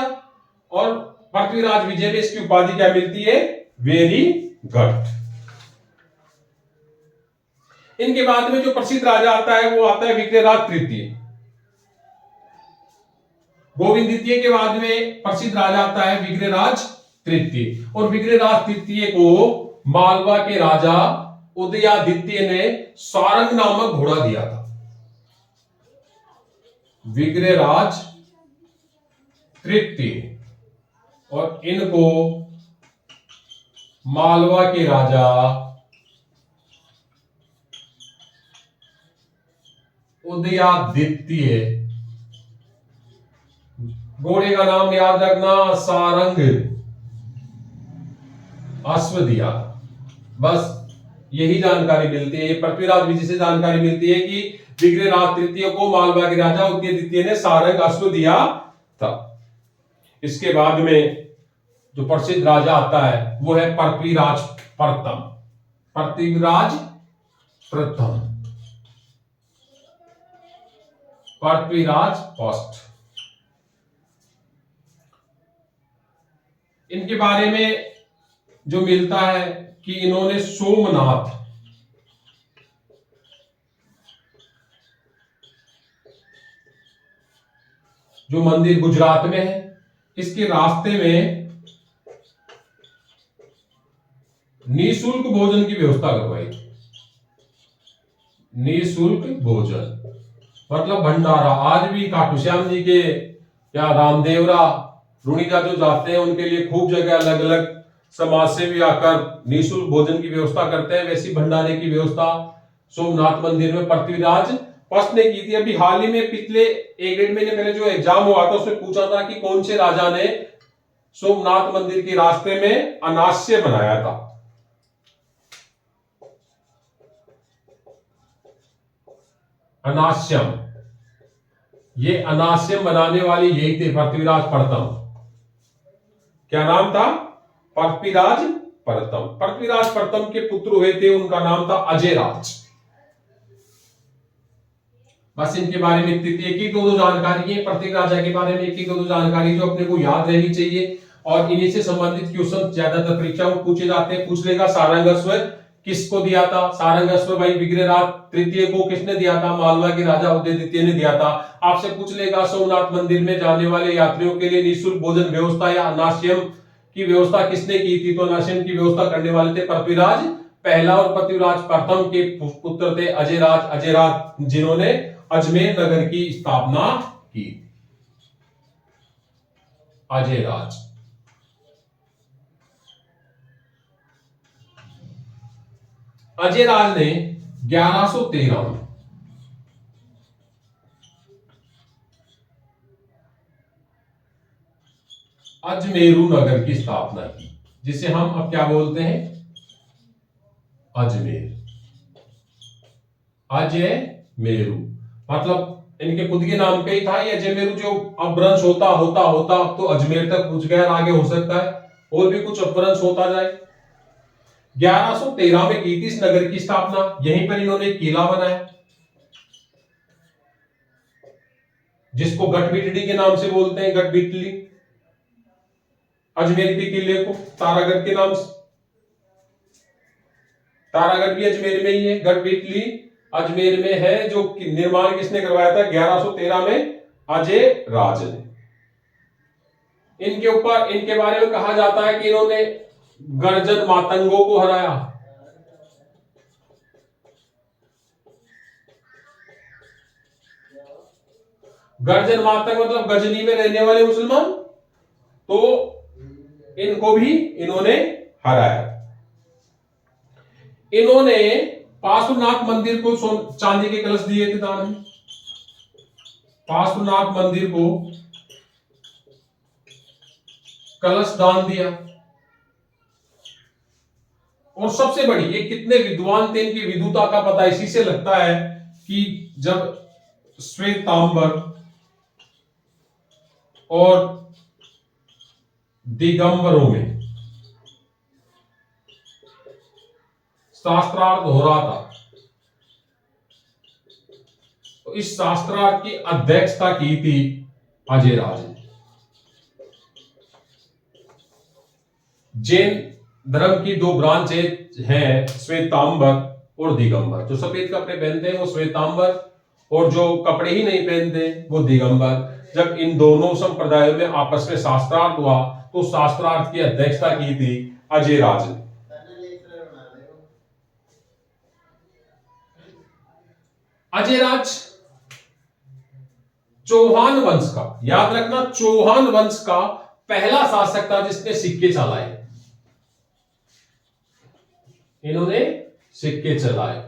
और पृथ्वीराज विजय में इसकी उपाधि क्या मिलती है? वेरीघट। इनके बाद में जो प्रसिद्ध राजा आता है वो आता है विग्रहराज तृतीय। गोविंद द्वितीय के बाद में प्रसिद्ध राजा आता है विग्रहराज तृतीय, और विग्रहराज तृतीय को मालवा के राजा उदयादित्य ने सारंग नामक घोड़ा दिया था। विग्रहराज तृतीय, और इनको मालवा के राजा उदयादित्य, घोड़े का नाम याद रखना, सारंग अश्व दिया। बस यही जानकारी मिलती है, पृथ्वीराज विजय से जानकारी मिलती है कि विग्रहराज तृतीय को मालवा के राजा उदयादित्य ने सारंग अश्व दिया था। इसके बाद में जो प्रसिद्ध राजा आता है वो है पृथ्वीराज प्रथम। पृथ्वीराज प्रथम पृथ्वीराज फर्स्ट। इनके बारे में जो मिलता है कि इन्होंने सोमनाथ, जो मंदिर गुजरात में है, इसके रास्ते में निःशुल्क भोजन की व्यवस्था करवाई थी। निःशुल्क भोजन मतलब भंडारा। आज भी खाटू श्याम जी के या रामदेवरा रुणीजा जो जाते हैं उनके लिए खूब जगह अलग अलग समाज से भी आकर निःशुल्क भोजन की व्यवस्था करते हैं। वैसी भंडारे की व्यवस्था सोमनाथ मंदिर में पृथ्वीराज फर्स्ट ने की थी। अभी हाल ही में पिछले 1-1.5 महीने पहले जो एग्जाम हुआ था उसमें पूछा था कि कौन से राजा ने सोमनाथ मंदिर के रास्ते में अनास्य बनाया था। अनास्यम, ये अनास्यम बनाने वाले यही थे, पृथ्वीराज प्रथम। क्या नाम था? पृथ्वीराज प्रथम। पृथ्वीराज प्रथम के पुत्र हुए थे, उनका नाम था अजयराज। बस इनके बारे में इतनी एक ही दो जानकारी है। प्रत्येक राजा के बारे में एक ही दो जानकारी जो अपने को याद रहनी चाहिए और इन्हीं से संबंधित क्वेश्चन ज्यादातर परीक्षा में पूछे जाते हैं। पूछ लेगा सारंगस्वर किसको दिया था? सारंगस्वर भाई विग्रहराज तृतीय को किसने दिया था? मालवा के राजा उदय द्वितीय ने दिया था। आपसे पूछ लेगा सोमनाथ मंदिर में जाने वाले यात्रियों के लिए निःशुल्क भोजन व्यवस्था या अनाश्यम की व्यवस्था किसने की थी? तो अनाश्यम की व्यवस्था करने वाले थे पृथ्वीराज पहला और पृथ्वीराज प्रथम के पुत्र थे अजयराज। अजयराज जिन्होंने अजमेर नगर की स्थापना की। अजयराज अजयराज ने 1113 में अजमेरू नगर की स्थापना की, जिसे हम अब क्या बोलते हैं? अजमेर। अजयमेरू मतलब इनके खुद के नाम पे ही था ये अजयमेरू, जो अपभ्रंश होता होता होता अब तो अजमेर तक पहुंच गया। आगे हो सकता है और भी कुछ अपभ्रंश होता जाए। 1113 में की थी इस नगर की स्थापना। यहीं पर इन्होंने एक किला बनाया जिसको गढ़बिटड़ी के नाम से बोलते हैं। गढ़बिटली अजमेर के किले को तारागढ़ के नाम से, तारागढ़ भी अजमेर में ही है, गढ़बिटली अजमेर में है। जो निर्माण किसने करवाया था? 1113 में अजयराज ने। इनके ऊपर इनके बारे में कहा जाता है कि इन्होंने गर्जन मातंगों को हराया। गर्जन मातंग मतलब गजनी में रहने वाले मुसलमान, तो इनको भी इन्होंने हराया। इन्होंने पार्श्वनाथ मंदिर को चांदी के कलश दिए थे दान में। पार्श्वनाथ मंदिर को कलश दान दिया। और सबसे बड़ी, ये कितने विद्वान थे, इनकी विद्वता का पता इसी से लगता है कि जब श्वेतांबर और दिगंबरों में शास्त्रार्थ हो रहा था, तो इस शास्त्रार्थ की अध्यक्षता की थी अजयराज ने। जैन धर्म की 2 ब्रांच हैं, श्वेतांबर और दिगंबर। जो सफेद कपड़े पहनते हैं वो श्वेतांबर और जो कपड़े ही नहीं पहनते वो दिगंबर। जब इन दोनों संप्रदायों में आपस में शास्त्रार्थ हुआ तो शास्त्रार्थ की अध्यक्षता की थी अजयराज ने। अजयराज चौहान वंश का, याद रखना, चौहान वंश का पहला शासक था जिसने सिक्के चलाए। इन्होंने सिक्के चलाए।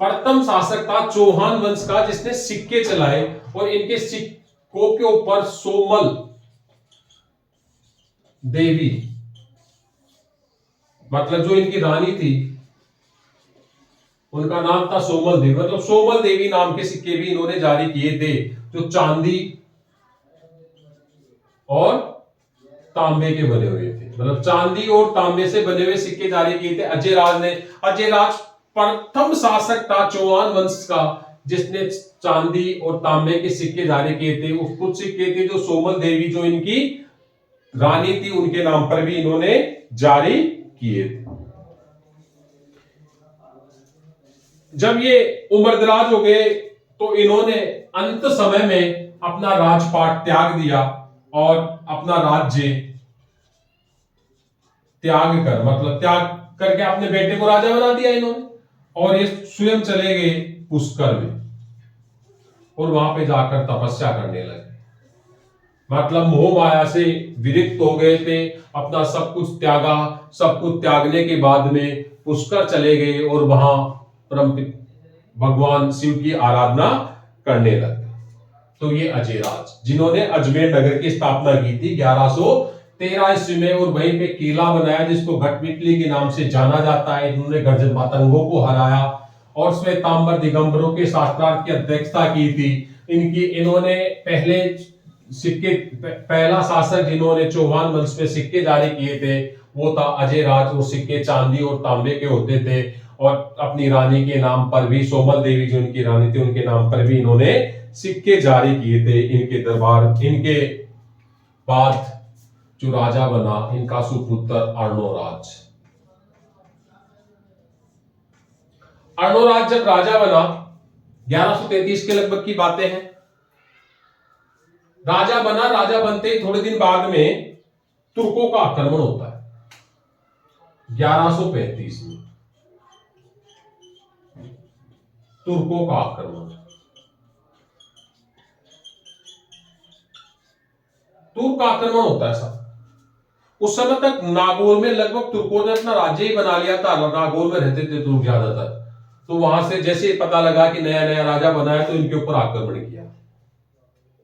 प्रथम शासक था चौहान वंश का जिसने सिक्के चलाए और इनके सिक्कों के ऊपर सोमल देवी, मतलब जो इनकी रानी थी उनका नाम था सोमल देवी, मतलब सोमल देवी नाम के सिक्के भी इन्होंने जारी किए थे, जो चांदी और तांबे के बने हुए थे। मतलब चांदी और तांबे से बने हुए सिक्के जारी किए थे अजयराज ने। अजयराज प्रथम शासक था चौहान वंश का जिसने चांदी और तांबे के सिक्के जारी किए थे। कुछ सिक्के थे जो सोमल देवी जो इनकी रानी थी उनके नाम पर भी इन्होंने जारी किए थे। जब ये उम्रदराज हो गए तो इन्होंने अंत समय में अपना राजपाट त्याग दिया और अपना राज्य त्याग कर मतलब त्याग करके अपने बेटे को राजा बना दिया इन्होंने, और ये स्वयं चले गए पुष्कर में और वहां पे जाकर तपस्या करने लगे। मतलब मोह माया से विरक्त हो गए थे, अपना सब कुछ त्यागा। सब कुछ त्यागने के बाद में पुष्कर चले गए और वहां परम भगवान शिव की आराधना करने लगे। तो ये अजयराज जिन्होंने अजमेर नगर की स्थापना की थी 1113 ईस्वी में, और वहीं पे किला बनाया जिसको गटमिटली के नाम से जाना जाता है। इन्होंने गर्जन मातंगों को हराया और श्वेतांबर दिगंबरों के शास्त्रार्थ की अध्यक्षता की थी। इन्होंने पहले सिक्के पहला शासक जिन्होंने चौहान वंश में सिक्के जारी किए थे वो था अजयराज। वो सिक्के चांदी और तांबे के होते थे और अपनी रानी के नाम पर भी, सोमल देवी जो इनकी रानी थी उनके नाम पर भी इन्होंने सिक्के जारी किए थे। इनके दरबार इनके बाद जो राजा बना इनका सुपुत्र अर्णोराज। अर्णोराज जब राजा बना 1133 के लगभग की बातें हैं। राजा बना, राजा बनते ही थोड़े दिन बाद में तुर्कों का आक्रमण होता है 1135 में। तुर्कों का आक्रमण, तुर्क आक्रमण होता है सब। उस समय तक नागौर में लगभग तुर्कों ने अपना राज्य ही बना लिया था। नागौर में रहते थे तुर्क ज्यादातर। तो वहां से जैसे पता लगा कि नया नया राजा बना है तो इनके ऊपर आक्रमण किया।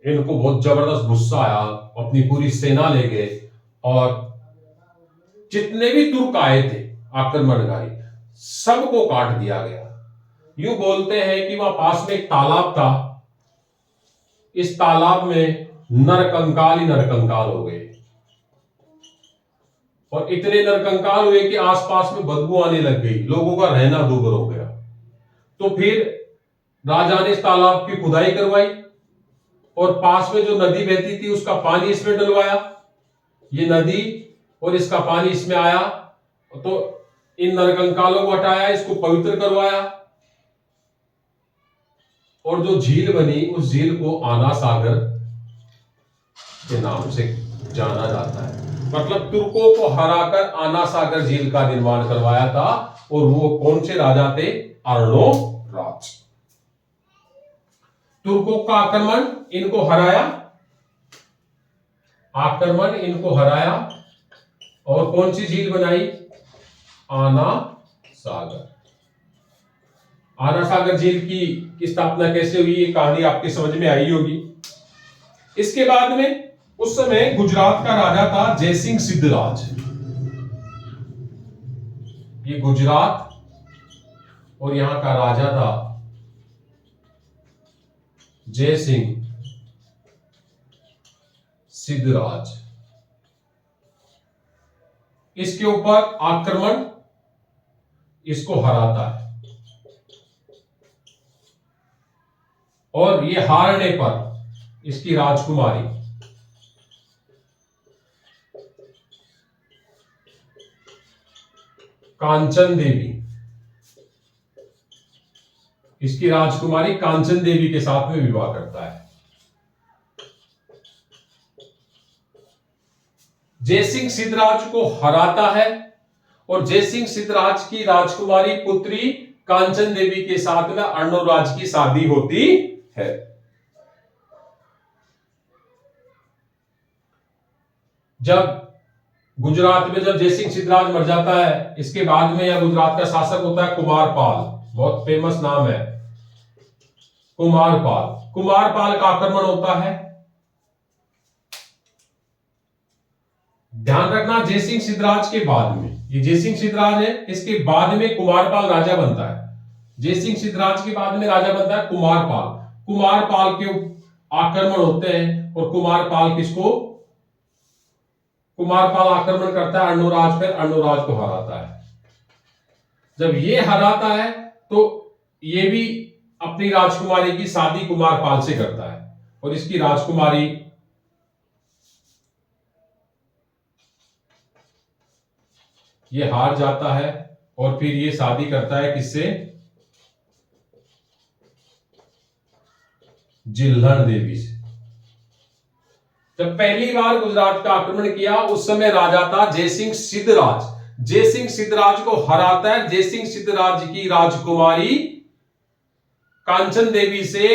इनको बहुत जबरदस्त गुस्सा आया, अपनी पूरी सेना ले गए और जितने भी तुर्क आए थे आक्रमणकारी सबको काट दिया गया। यूं बोलते हैं कि वहां पास में एक तालाब था, इस तालाब में नरकंकाल ही नरकंकाल हो गए और इतने नरकंकाल हुए कि आसपास में बदबू आने लग गई, लोगों का रहना दूभर हो गया। तो फिर राजा ने इस तालाब की खुदाई करवाई और पास में जो नदी बहती थी उसका पानी इसमें डलवाया। ये नदी और इसका पानी इसमें आया तो इन नरकंकालों को हटाया, इसको पवित्र करवाया और जो झील बनी उस झील को आना सागर के नाम से जाना जाता है। मतलब तुर्कों को हराकर आना सागर झील का निर्माण करवाया था। और वो कौन से राजा थे? अर्णोराज। तुर्कों का आक्रमण इनको हराया, और कौन सी झील बनाई? आना सागर। आना सागर झील की स्थापना कैसे हुई ये कहानी आपकी समझ में आई होगी। इसके बाद में उस समय गुजरात का राजा था जयसिंह सिद्धराज। ये गुजरात और यहां का राजा था जयसिंह सिद्धराज। इसके ऊपर आक्रमण इसको हराता है और ये हारने पर इसकी राजकुमारी कांचन देवी, इसकी राजकुमारी कांचन देवी के साथ में विवाह करता है। जयसिंह सिद्धराज को हराता है और जयसिंह सिद्धराज की राजकुमारी पुत्री कांचन देवी के साथ में अर्णोराज की शादी होती है। जब गुजरात में जब जयसिंह सिद्धराज मर जाता है, इसके बाद में यह गुजरात का शासक होता है कुमारपाल। बहुत फेमस नाम है कुमारपाल। कुमारपाल का आक्रमण होता है। ध्यान रखना जयसिंह सिद्धराज के बाद में, ये जयसिंह सिद्धराज है, इसके बाद में कुमारपाल राजा बनता है। जयसिंह सिद्धराज के बाद में राजा बनता है कुमारपाल। कुमारपाल के आक्रमण होते हैं और कुमारपाल आक्रमण करता है अर्णोराज पर, अर्णोराज को हराता है। जब ये हराता है तो ये भी अपनी राजकुमारी की शादी कुमारपाल से करता है और इसकी राजकुमारी ये हार जाता है और फिर ये शादी करता है किससे? जिल्हन देवी से। जब पहली बार गुजरात का आक्रमण किया उस समय राजा था जयसिंह सिद्धराज। जयसिंह सिद्धराज को हराता है। जयसिंह सिद्धराज की राजकुमारी कांचन देवी से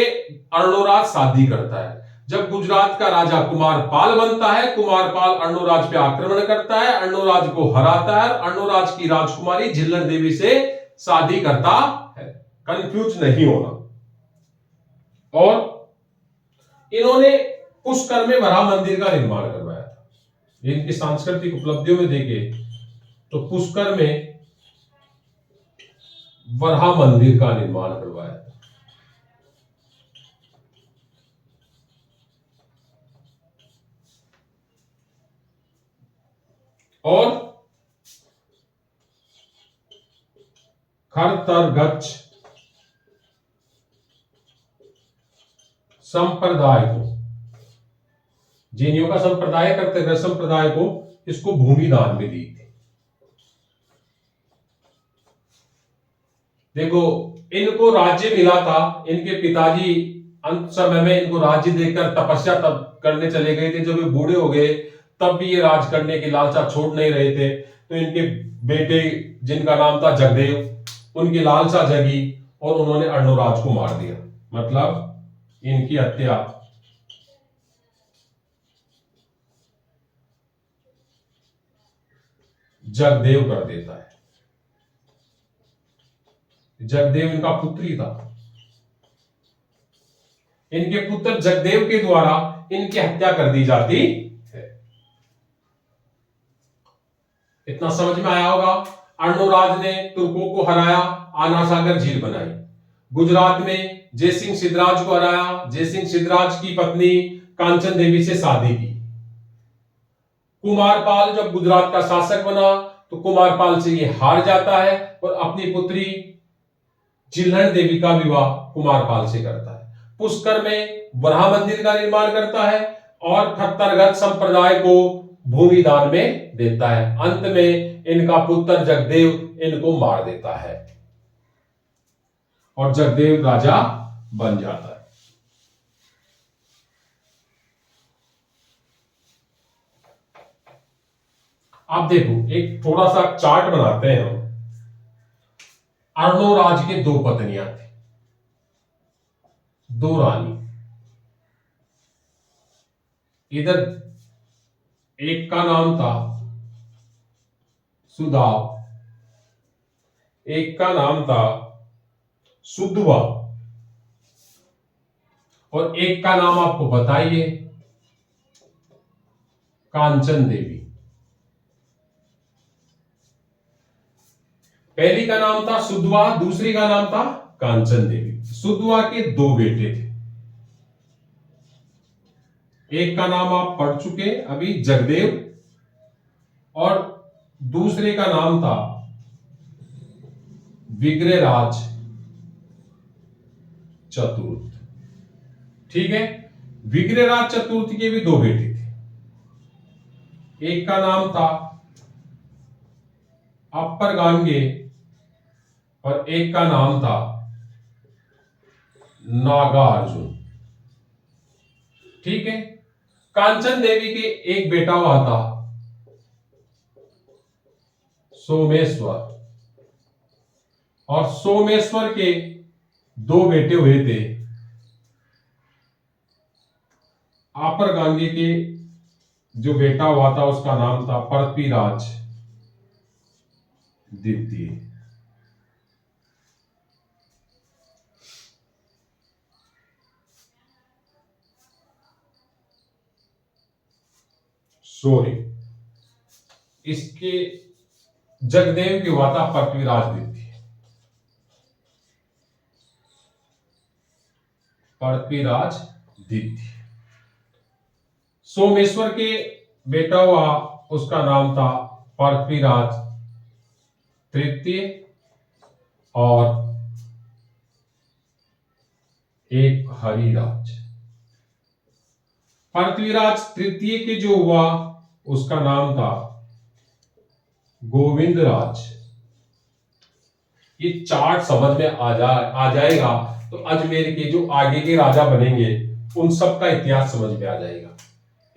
अर्णोराज शादी करता है। जब गुजरात का राजा कुमारपाल बनता है, कुमारपाल अर्णोराज पे आक्रमण करता है, अर्णोराज को हराता है, अर्णोराज की राजकुमारी झिल्लर देवी से शादी करता है। कंफ्यूज नहीं होना। और इन्होंने पुष्कर में वराह मंदिर का निर्माण करवाया था। इनकी सांस्कृतिक उपलब्धियों में देखे तो पुष्कर में वराह मंदिर का निर्माण करवाया था। और खरतरगच्छ संप्रदाय को, जैनियों का संप्रदाय खरतरगच्छ संप्रदाय को इसको भूमि दान में दी थी। देखो, इनको राज्य मिला था। इनके पिताजी अंत समय में इनको राज्य देकर तपस्या तब करने चले गए थे। जब ये बूढ़े हो गए तब भी ये राज करने की लालसा छोड़ नहीं रहे थे। तो इनके बेटे जिनका नाम था जगदेव, उनकी लालसा जगी और उन्होंने अर्णोराज को मार दिया। मतलब इनकी हत्या जगदेव कर देता है। जगदेव इनका पुत्री था। इनके पुत्र जगदेव के द्वारा इनकी हत्या कर दी जाती है। इतना समझ में आया होगा। अर्णोराज ने तुर्कों को हराया, आना सागर झील बनाई। गुजरात में जयसिंह सिद्धराज को हराया, जयसिंह सिद्धराज की पत्नी कांचन देवी से शादी की। कुमारपाल जब गुजरात का शासक बना तो कुमारपाल से ये हार जाता है और अपनी पुत्री जिल्हन देवी का विवाह कुमारपाल से करता है। पुष्कर में वराह मंदिर का निर्माण करता है और खत्तरगच्छ संप्रदाय को भूमि दान में देता है। अंत में इनका पुत्र जगदेव इनको मार देता है और जगदेव राजा बन जाता है। आप देखो, एक थोड़ा सा चार्ट बनाते हैं हम। अर्णोराज के दो पत्नियां थी, दो रानी। इधर एक का नाम था सुदाव, एक का नाम था सुदवा और एक का नाम आपको बताइए, कांचन देवी। पहली का नाम था सुदवा, दूसरी का नाम था कांचन देवी। सुदवा के दो बेटे थे। एक का नाम आप पढ़ चुके अभी, जगदेव, और दूसरे का नाम था विग्रहराज चतुर्थ। ठीक है, विग्रहराज चतुर्थ के भी दो बेटे थे। एक का नाम था अपर गांगे और एक का नाम था नागार्जुन। ठीक है, कांचन देवी के एक बेटा हुआ था सोमेश्वर और सोमेश्वर के दो बेटे हुए थे। अपर गांगे के जो बेटा हुआ था उसका नाम था पृथ्वीराज द्वितीय। सॉरी, इसके जगदेव के हुआ था पृथ्वीराज द्वितीय। पृथ्वीराज द्वितीय। सोमेश्वर के बेटा हुआ, उसका नाम था पृथ्वीराज तृतीय और एक हरिराज। पृथ्वीराज तृतीय के जो हुआ उसका नाम था गोविंदराज। ये चार्ट समझ में आ जाएगा तो अजमेर के जो आगे के राजा बनेंगे उन सब का इतिहास समझ में आ जाएगा।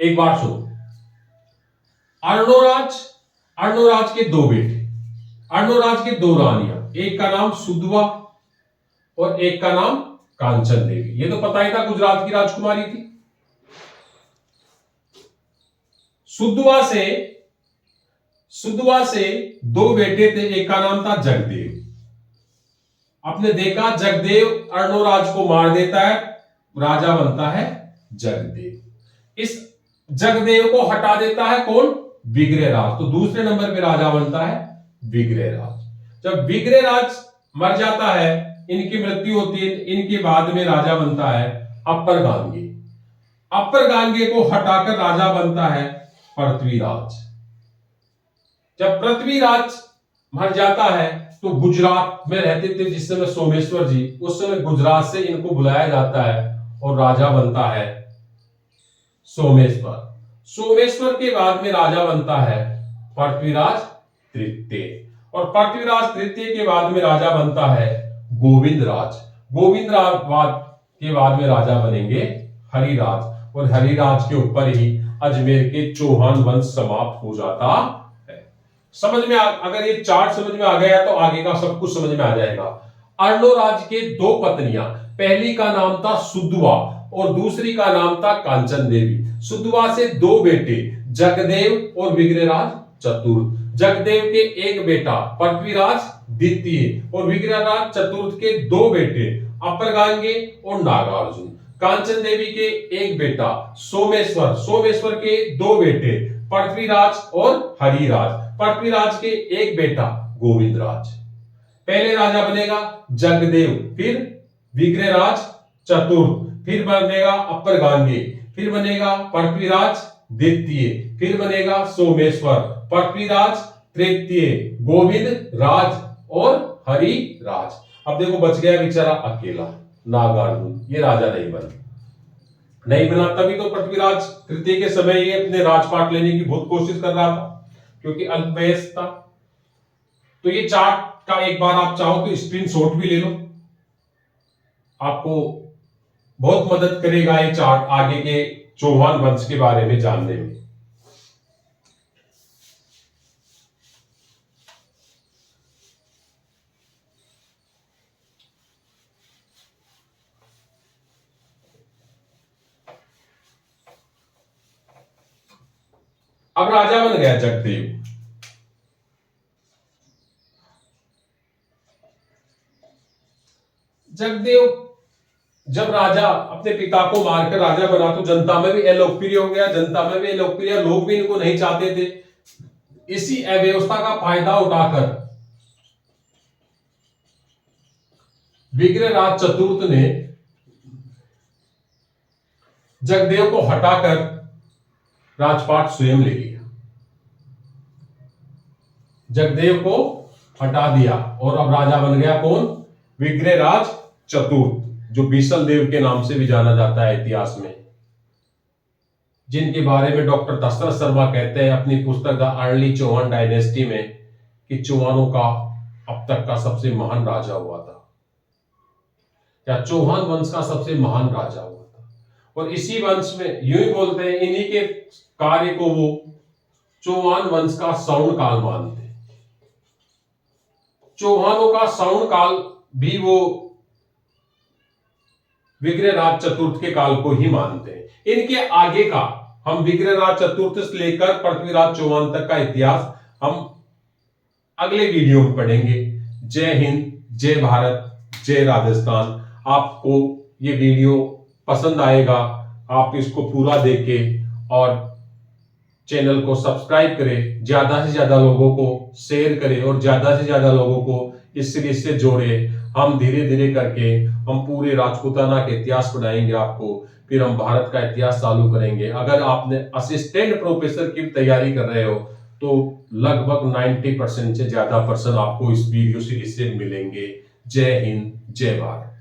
एक बार सुनो, अर्णोराज के दो बेटे, अर्णोराज के दो रानियां, एक का नाम सुधवा और एक का नाम कांचन देवी। ये तो पता ही था गुजरात की राजकुमारी थी। सुधवा से दो बेटे थे, एक का नाम था जगदेव। आपने देखा जगदेव अर्णोराज को मार देता है, राजा बनता है जगदेव। इस जगदेव को हटा देता है कौन? विग्रहराज। तो दूसरे नंबर पे राजा बनता है विग्रहराज। जब विग्रहराज मर जाता है, इनकी मृत्यु होती है, इनके बाद में राजा बनता है अपर गांगे। अपर गांगे को हटाकर राजा बनता है पृथ्वीराज। जब पृथ्वीराज मर जाता है तो गुजरात में रहते थे जिस समय सोमेश्वर जी, उस समय गुजरात से इनको बुलाया जाता है और राजा बनता है सोमेश्वर। सोमेश्वर के बाद में राजा बनता है पृथ्वीराज तृतीय, और पृथ्वीराज तृतीय के बाद में राजा बनता है गोविंदराज। गोविंदराज के बाद में राजा बनेंगे हरिराज, और हरिराज के ऊपर ही अजमेर के चौहान वंश समाप्त हो जाता है। समझ में अगर ये चार्ट समझ में आ गया तो आगे का सब कुछ समझ में आ जाएगा। अर्णोराज के दो पत्नियां, पहली का नाम था सुधवा और दूसरी का नाम था कांचन देवी। सुधवा से दो बेटे जगदेव और विग्रहराज चतुर्थ। जगदेव के एक बेटा पृथ्वीराज द्वितीय और विग्रहराज चतुर्थ के दो बेटे अपरगांगे और नागार्जुन। कांचन देवी के एक बेटा सोमेश्वर, सोमेश्वर के दो बेटे पृथ्वीराज और हरिराज। पृथ्वीराज के एक बेटा गोविंदराज। पहले राजा बनेगा जगदेव, फिर विग्रहराज चतुर्थ, फिर बनेगा अपरगांगे, फिर बनेगा पृथ्वीराज द्वितीय, फिर बनेगा सोमेश्वर, पृथ्वीराज तृतीय, गोविंद राज और हरिराज। अब देखो बच गया बेचारा अकेला नागार्जुन, ये राजा नहीं बना। तभी तो पृथ्वीराज तृतीय के समय ये अपने राजपाट लेने की बहुत कोशिश कर रहा था क्योंकि अल्पवयस्क था। तो ये चार्ट का एक बार आप चाहो तो स्क्रीनशॉट भी ले लो, आपको बहुत मदद करेगा ये चार्ट आगे के चौहान वंश के बारे में जानने में। अब राजा बन गया जगदेव। जगदेव जब राजा अपने पिता को मारकर राजा बना तो जनता में भी अलोकप्रिय हो गया। जनता में भी अलोकप्रिय, लोग भी इनको नहीं चाहते थे। इसी अव्यवस्था का फायदा उठाकर विग्रहराज चतुर्थ ने जगदेव को हटाकर राजपाट स्वयं ले लिया। जगदेव को हटा दिया और अब राजा बन गया कौन? विग्रहराज चतुर्थ, जो बीसल देव के नाम से भी जाना जाता है इतिहास में, जिनके बारे में डॉक्टर दशरथ शर्मा कहते हैं अपनी पुस्तक द अर्ली चौहान डायनेस्टी में कि चौहानों का अब तक का सबसे महान राजा हुआ था, या चौहान वंश का सबसे महान राजा हुआ था। और इसी वंश में यूं ही बोलते हैं, इन्हीं के कार्य को वो चौहान वंश का स्वर्ण काल मानते हैं। चौहानों का स्वर्ण काल भी वो विग्रहराज चतुर्थ के काल को ही मानते हैं। इनके आगे का हम विग्रहराज चतुर्थ से लेकर पृथ्वीराज चौहान तक का इतिहास हम अगले वीडियो में पढ़ेंगे। जय हिंद, जय भारत, जय राजस्थान। आपको ये वीडियो पसंद आएगा, आप इसको पूरा देखें और चैनल को सब्सक्राइब करें, ज्यादा से ज्यादा लोगों को शेयर करें और ज्यादा से ज्यादा लोगों को इस सीरीज से जोड़े। हम धीरे धीरे करके हम पूरे राजपूताना के इतिहास पढ़ाएंगे आपको, फिर हम भारत का इतिहास चालू करेंगे। अगर आपने असिस्टेंट प्रोफेसर की तैयारी कर रहे हो तो लगभग 90% से ज्यादा पर्सन आपको इस वीडियो सीरीज से मिलेंगे। जय हिंद, जय भारत।